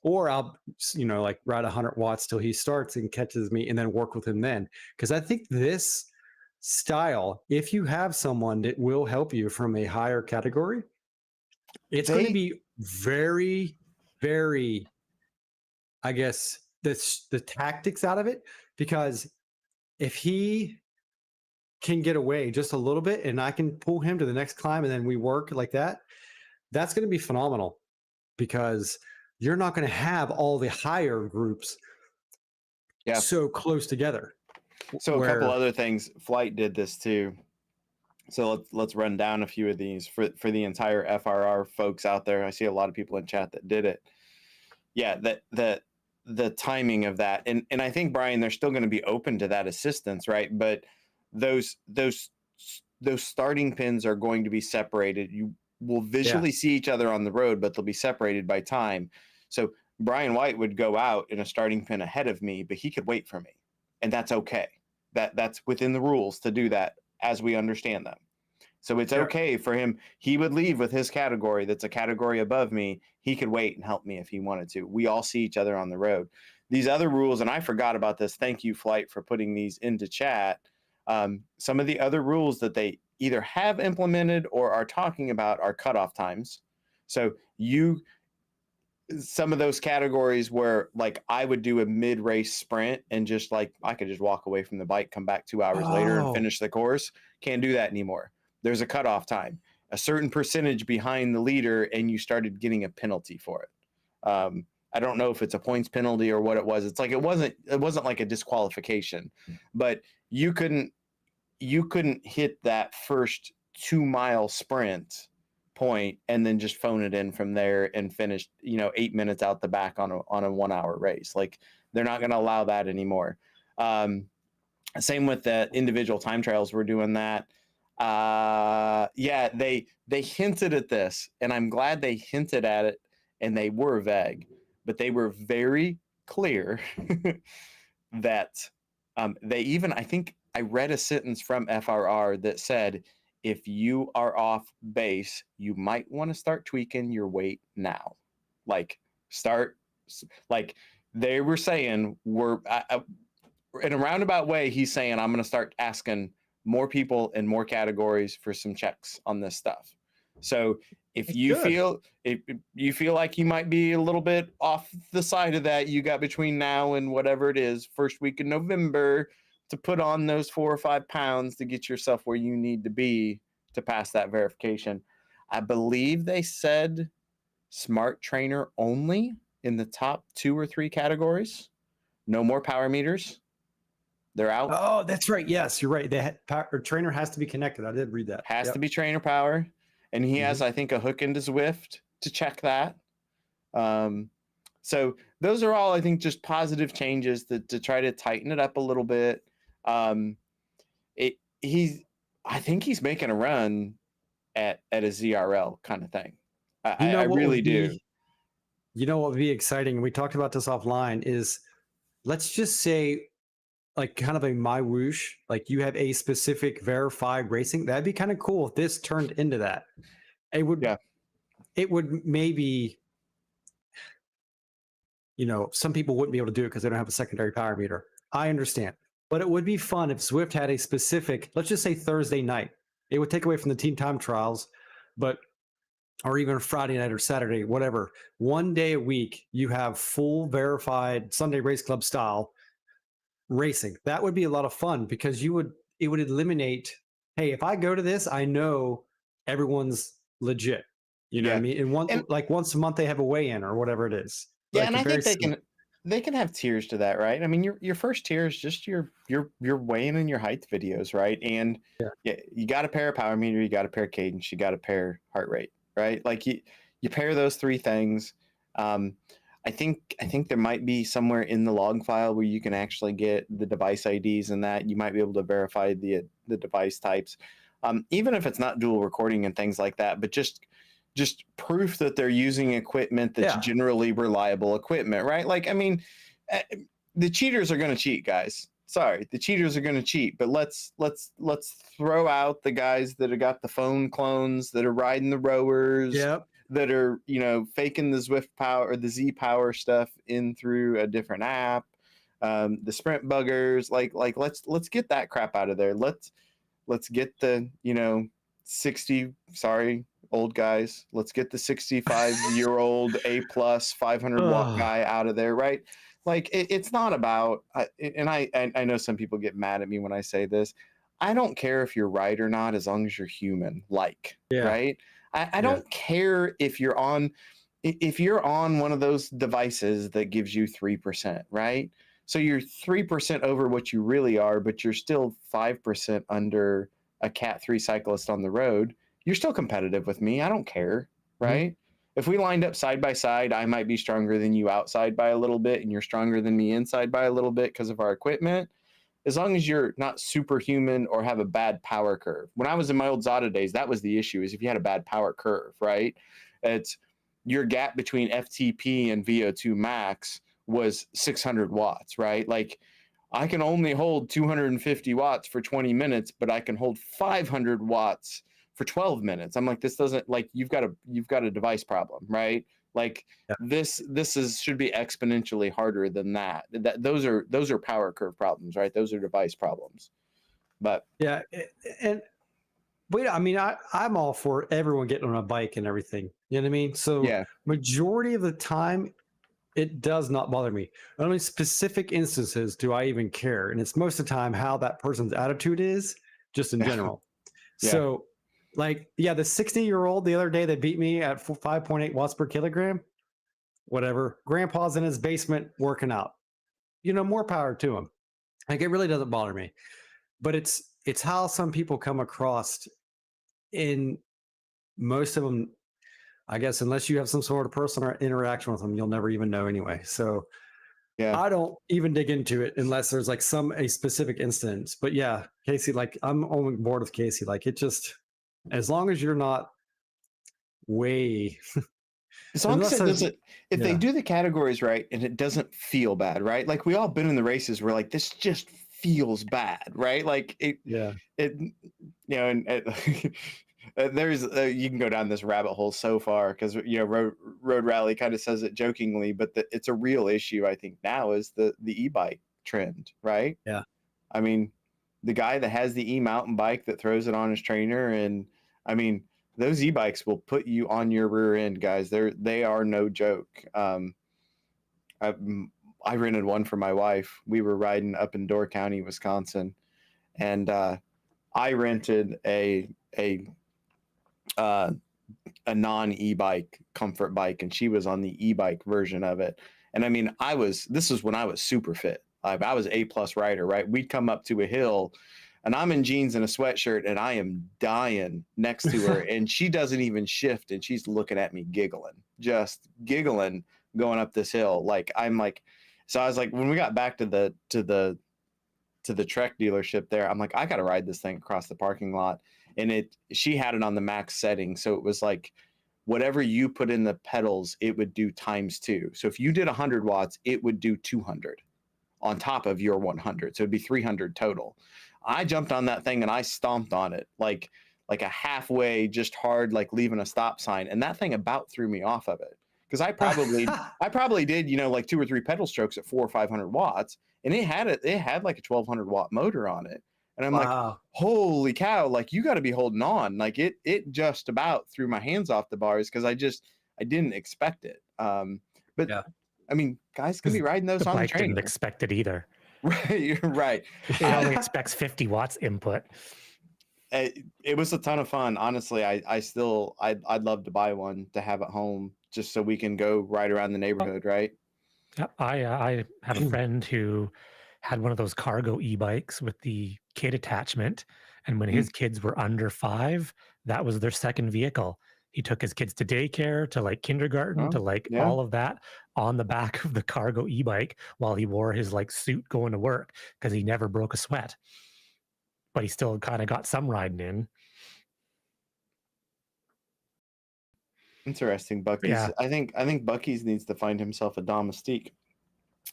or I'll, like ride 100 watts till he starts and catches me and then work with him then. Because I think this style, if you have someone that will help you from a higher category, it's going to be very, very, I guess, the tactics out of it. Because if he can get away just a little bit and I can pull him to the next climb and then we work like that, that's going to be phenomenal, because you're not going to have all the higher groups so close together. So a couple other things. Flight did this too. So let's run down a few of these for the entire FRR folks out there. I see a lot of people in chat that did it. Yeah, the timing of that, and I think, Brian, they're still going to be open to that assistance, right? But those starting pins are going to be separated. You will visually see each other on the road, but they'll be separated by time. So Brian White would go out in a starting pin ahead of me, but he could wait for me, and that's okay. That's within the rules to do that as we understand them. So it's okay for him. He would leave with his category that's a category above me. He could wait and help me if he wanted to. We all see each other on the road. These other rules, and I forgot about this. Thank you, Flight, for putting these into chat. Some of the other rules that they either have implemented or are talking about are cutoff times. So some of those categories where, like, I would do a mid-race sprint and just like I could just walk away from the bike, come back 2 hours later and finish the course. Can't do that anymore. There's a cutoff time, a certain percentage behind the leader, and you started getting a penalty for it. I don't know if it's a points penalty or what it was. It's like it wasn't like a disqualification, but you couldn't hit that first 2 mile sprint point and then just phone it in from there and finish 8 minutes out the back on a 1 hour race. Like, they're not going to allow that anymore. Same with the individual time trials. We're doing that. They hinted at this, and I'm glad they hinted at it, and they were vague, but they were very clear that they even, I think I read a sentence from FRR that said, if you are off base, you might want to start tweaking your weight now. Like, they were saying, in a roundabout way, he's saying, I'm going to start asking more people in more categories for some checks on this stuff. So if you feel like you might be a little bit off the side of that, you got between now and whatever it is, first week in November, to put on those 4 or 5 pounds to get yourself where you need to be to pass that verification. I believe they said smart trainer only in the top 2 or 3 categories. No more power meters. They're out. Oh, that's right. Yes, you're right. Trainer has to be connected. I did read that. Has to be trainer power. And he has, I think, a hook into Zwift to check that. So those are all, I think, just positive changes to try to tighten it up a little bit. I think he's making a run at a ZRL kind of thing. I really do. You know what would be exciting? And we talked about this offline is, let's just say, like, kind of a MyWhoosh, like you have a specific verified racing. That'd be kind of cool if this turned into that. It would maybe some people wouldn't be able to do it because they don't have a secondary power meter. I understand. But it would be fun if Zwift had a specific, let's just say Thursday night. It would take away from the team time trials, or even Friday night or Saturday, whatever. One day a week, you have full verified Sunday Race Club style racing. That would be a lot of fun because it would eliminate, hey, if I go to this, I know everyone's legit. You know what I mean? And once a month they have a weigh-in or whatever it is. Yeah, Like, and I think they can have tiers to that, right? I mean, your first tier is just your weighing and your height videos, right? And you got a pair of power meter, you got a pair of cadence, you got a pair heart rate, right? Like you pair those three things. I think there might be somewhere in the log file where you can actually get the device IDs and that you might be able to verify the device types, even if it's not dual recording and things like that, but just proof that they're using equipment that's generally reliable equipment, right? Like, I mean, the cheaters are going to cheat, guys. Sorry, the cheaters are going to cheat, but let's throw out the guys that have got the phone clones, that are riding the rowers, that are, faking the Zwift power or the Z power stuff in through a different app, the sprint buggers, like let's get that crap out of there. Let's get the, 60, sorry, old guys, let's get the 65-year-old A+ 500 watt guy out of there, right? Like it's not about, and I know some people get mad at me when I say this. I don't care if you're right or not, as long as you're human, right? I don't care if you're on one of those devices that gives you 3%, right? So you're 3% over what you really are, but you're still 5% under a Cat 3 cyclist on the road. You're still competitive with me. I don't care, right? If we lined up side by side, I might be stronger than you outside by a little bit, and you're stronger than me inside by a little bit because of our equipment. As long as you're not superhuman or have a bad power curve. When I was in my old Zada days, that was the issue, is if you had a bad power curve, right? It's your gap between FTP and VO2 max was 600 watts, right? Like I can only hold 250 watts for 20 minutes, but I can hold 500 watts for 12 minutes. I'm like, this doesn't, like, you've got a device problem, right? Like this should be exponentially harder than that. Those are power curve problems, right? Those are device problems. But I mean, I'm all for everyone getting on a bike and everything. You know what I mean? So majority of the time, it does not bother me. Only specific instances do I even care, and it's most of the time how that person's attitude is, just in general. So, like, the 60-year-old the other day that beat me at 5.8 watts per kilogram, whatever. Grandpa's in his basement working out. More power to him. Like, it really doesn't bother me. But it's how some people come across. In most of them, I guess, unless you have some sort of personal interaction with them, you'll never even know anyway. So I don't even dig into it unless there's like a specific instance. But yeah, Casey, like, I'm on board with Casey. Like, it just, as long as you're not way as long as it doesn't, if they do the categories right and it doesn't feel bad, right? Like, we all been in the races where, like, this just feels bad, right? Like there's you can go down this rabbit hole so far, because Road Rally kind of says it jokingly, but it's a real issue, I think, now, is the e-bike trend, right? I mean, the guy that has the e-mountain bike that throws it on his trainer, and I mean, those e-bikes will put you on your rear end, guys. They are no joke. I rented one for my wife. We were riding up in Door County, Wisconsin, and I rented a non-e-bike comfort bike, and she was on the e-bike version of it. And I mean, this was when I was super fit. I was A+ rider, right? We'd come up to a hill, and I'm in jeans and a sweatshirt, and I am dying next to her, and she doesn't even shift, and she's looking at me just giggling, going up this hill. Like, I'm like, so I was like, when we got back to the Trek dealership there, I'm like, I got to ride this thing across the parking lot. And she had it on the max setting. So it was like, whatever you put in the pedals, it would do ×2. So if you did 100 watts, it would do 200 on top of your 100. So it'd be 300 total. I jumped on that thing and I stomped on it like a halfway, just hard, like leaving a stop sign. And that thing about threw me off of it, because I probably did, like 2 or 3 pedal strokes at 400 or 500 watts, and it had like a 1200 watt motor on it. And I'm like, Wow. holy cow, like you got to be holding on. Like it just about threw my hands off the bars because I didn't expect it. But Yeah. I mean, guys can be riding those The on the bike train. didn't expect it either. Right, you're right. It only expects 50 watts input. It was a ton of fun. Honestly, I'd love to buy one to have at home just so we can go ride around the neighborhood, right? I have a friend who had one of those cargo e-bikes with the kid attachment. And when his kids were under 5, that was their second vehicle. He took his kids to daycare, to like kindergarten, to like all of that on the back of the cargo e-bike while he wore his like suit going to work because he never broke a sweat. But he still kind of got some riding in. Interesting, Bucky's. Yeah. I think Bucky's needs to find himself a domestique.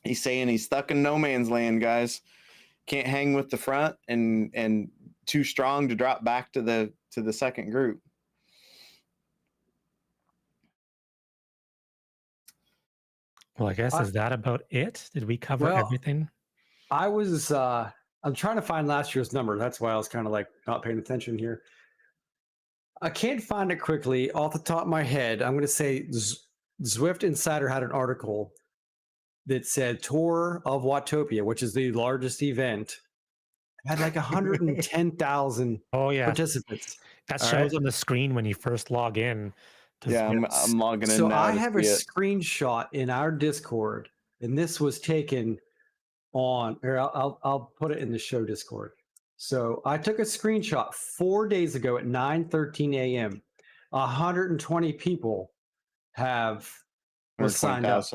He's saying he's stuck in no man's land, guys. Can't hang with the front and too strong to drop back to the second group. Well, I guess is that about it? Did we cover everything? I'm trying to find last year's number. That's why I was kind of like not paying attention here. I can't find it quickly off the top of my head. I'm going to say Zwift Insider had an article that said Tour of Watopia, which is the largest event, had like 110,000 participants. That shows on the screen when you first log in. Yeah, I'm logging in so now. I have a screenshot in our Discord, and this was taken on, or I'll put it in the show Discord. So I took a screenshot 4 days ago at 9:13 a.m. 120 people were signed up.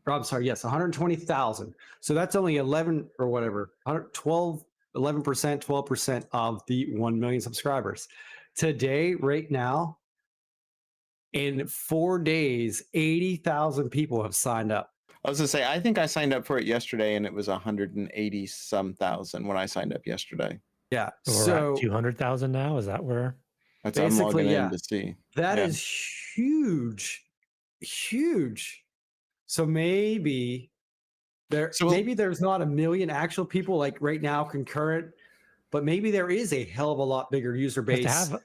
I'm sorry, yes, 120,000. So that's only 11 or whatever, 11%, 12% of the 1 million subscribers. Today, right now, in 4 days, 80,000 people have signed up. I was gonna say, I think I signed up for it yesterday, and it was 180 some thousand when I signed up yesterday. Yeah, so 200,000 now. Is that where? That's I'm logging in to see. That is huge, huge. So maybe there's not 1 million actual people like right now concurrent, but maybe there is a hell of a lot bigger user base. To have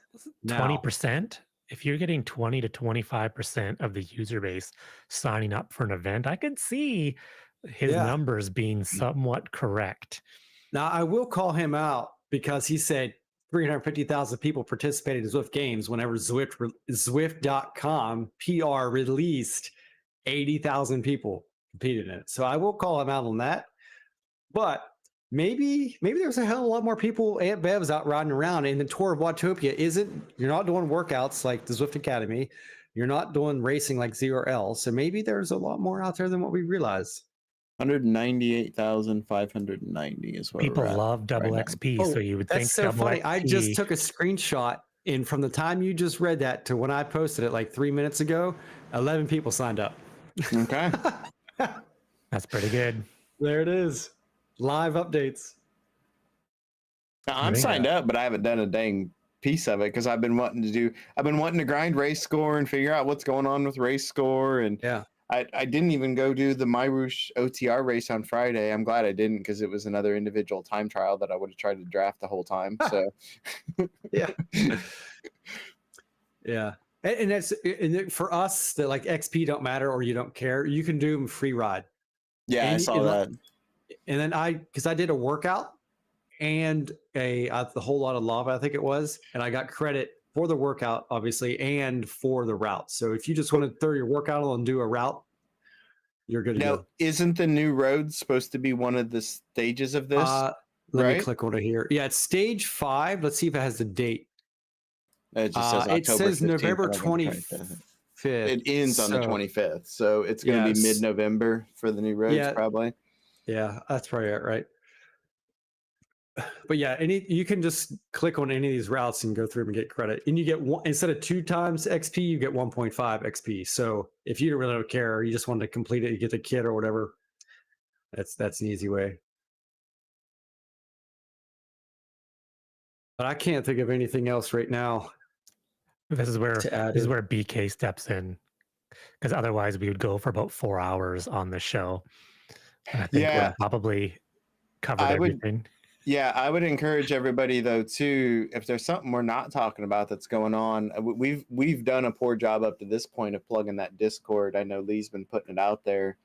20%. If you're getting 20 to 25% of the user base signing up for an event, I could see his numbers being somewhat correct. Now, I will call him out because he said 350,000 people participated in Zwift Games whenever Zwift.com PR released 80,000 people competed in it. So I will call him out on that. But maybe there's a hell of a lot more people at Bev's out riding around, and the Tour of Watopia you're not doing workouts like the Zwift Academy. You're not doing racing like ZRS. So maybe there's a lot more out there than what we realize. 198,590 is what people love double XP. So you would think that's so funny. I just took a screenshot, and from the time you just read that to when I posted it like 3 minutes ago, 11 people signed up. Okay. That's pretty good. There it is. Live updates. I'm signed up, but I haven't done a dang piece of it because I've been wanting to grind race score and figure out what's going on with race score. And I didn't even go do the MyWhoosh OTR race on Friday. I'm glad I didn't because it was another individual time trial that I would have tried to draft the whole time. So yeah. And that's for us that like XP don't matter or you don't care. You can do them free ride. Yeah, I saw that. And then because I did a workout and the whole lot of lava, I think it was, and I got credit for the workout, obviously, and for the route. So if you just want to throw your workout on and do a route, you're good to go. Isn't the new road supposed to be one of the stages of this? Let me click on it here. Yeah, it's stage 5. Let's see if it has the date. It just says October 15th, November 25th. It ends on the 25th, so it's going to be mid-November for the new roads, probably. Yeah, that's probably it, right? But yeah, you can just click on any of these routes and go through them and get credit. And you get instead of 2 times XP, you get 1.5 XP. So if you don't care, you just want to complete it, you get the kit or whatever. That's an easy way. But I can't think of anything else right now. This is where BK steps in. because otherwise we would go for about 4 hours on the show. And I think Yeah. we'll probably covered I would- everything. Yeah, I would encourage everybody though too. If there's something we're not talking about that's going on, we've done a poor job up to this point of plugging that Discord. I know Lee's been putting it out there.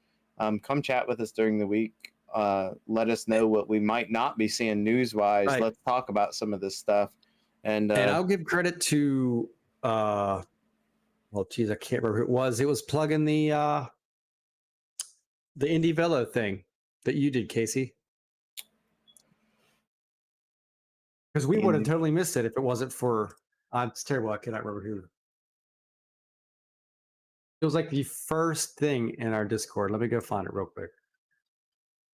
Come chat with us during the week. Let us know what we might not be seeing news wise. Right. Let's talk about some of this stuff. And I'll give credit to well, geez, I can't remember who it was. It was plugging the Indie Velo thing that you did, Casey. Because we would have totally missed it if it wasn't for. It's terrible. I cannot remember who. It was like the first thing in our Discord. Let me go find it real quick.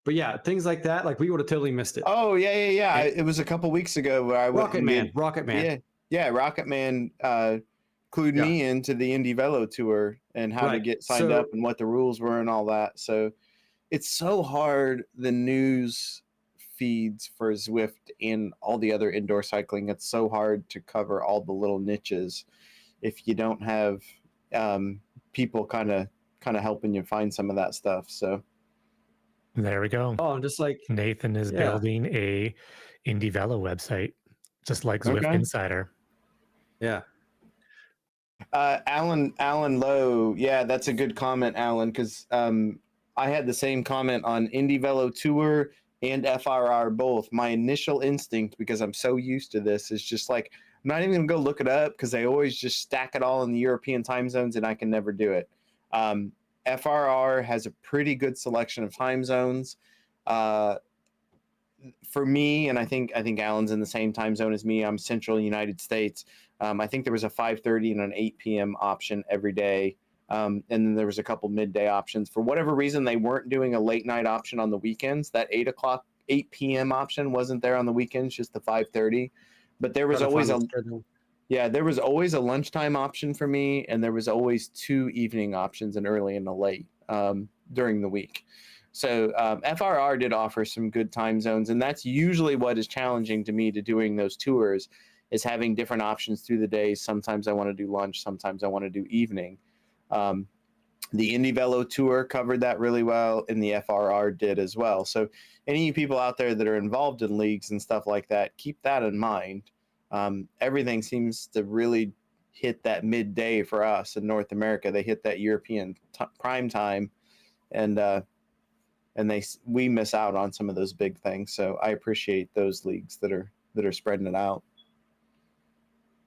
But yeah, things like that, like we would have totally missed it. oh yeah. It was a couple weeks ago where I Rocket Man. Yeah, Rocket Man clued me into the Indie Velo tour and how to get signed up and what the rules were and all that. So it's so hard, the news feeds for Zwift and all the other indoor cycling. It's so hard to cover all the little niches if you don't have people kind of helping you find some of that stuff. So There we go. Oh, I'm just like Nathan is building a Indie Velo website, just like Zwift Insider. Yeah. Alan Lowe, yeah, that's a good comment, Alan, because I had the same comment on Indie Velo Tour and FRR both. My initial instinct, because I'm so used to this, is just like, I'm not even gonna go look it up because they always just stack it all in the European time zones and I can never do it. FRR has a pretty good selection of time zones. For me, and I think Alan's in the same time zone as me. I'm Central United States. I think there was a 5:30 and an 8 p.m. option every day. And then there was a couple midday options. For whatever reason, they weren't doing a late night option on the weekends. That 8 p.m. option wasn't there on the weekends, just the 5:30. But there was always there was always a lunchtime option for me, and there was always 2 evening options, an early and a late during the week. So FRR did offer some good time zones, and that's usually what is challenging to me to doing those tours, is having different options through the day. Sometimes I want to do lunch, sometimes I want to do evening. The Indie Velo Tour covered that really well, and the FRR did as well. So any of you people out there that are involved in leagues and stuff like that, keep that in mind. Everything seems to really hit that midday for us in North America. They hit that European prime time, and we miss out on some of those big things. So I appreciate those leagues that are spreading it out.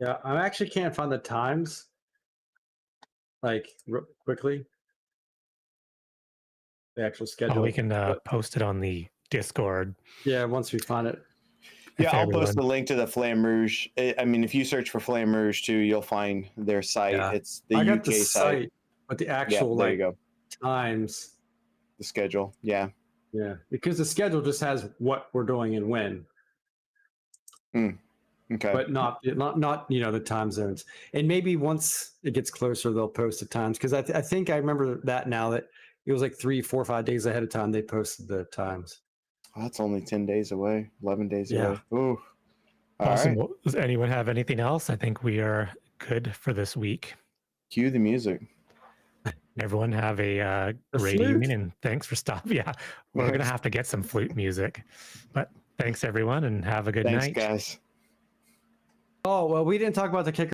Yeah, I actually can't find the times. Like quickly, the actual schedule. Oh, we can post it on the Discord. Yeah, once we find it. Yeah, I'll post the link to the Flamme Rouge. I mean, if you search for Flamme Rouge too, you'll find their site. Yeah. It's the I got UK the site, but the actual there you go. times. The schedule, yeah, because the schedule just has what we're doing and when. Okay, but not the time zones. And maybe once it gets closer, they'll post the times, because I think I remember that now, that it was like 3, 4, 5 days ahead of time they posted the times. Oh, that's only 10 days away, 11 days away. Ooh. Awesome. All right. Well, does anyone have anything else? I think we are good for this week. Cue the music. Everyone have a great evening, and thanks for stopping. Yeah, we're going to have to get some flute music. But thanks, everyone, and have a good night. Thanks, guys. Oh, well, we didn't talk about the Kickr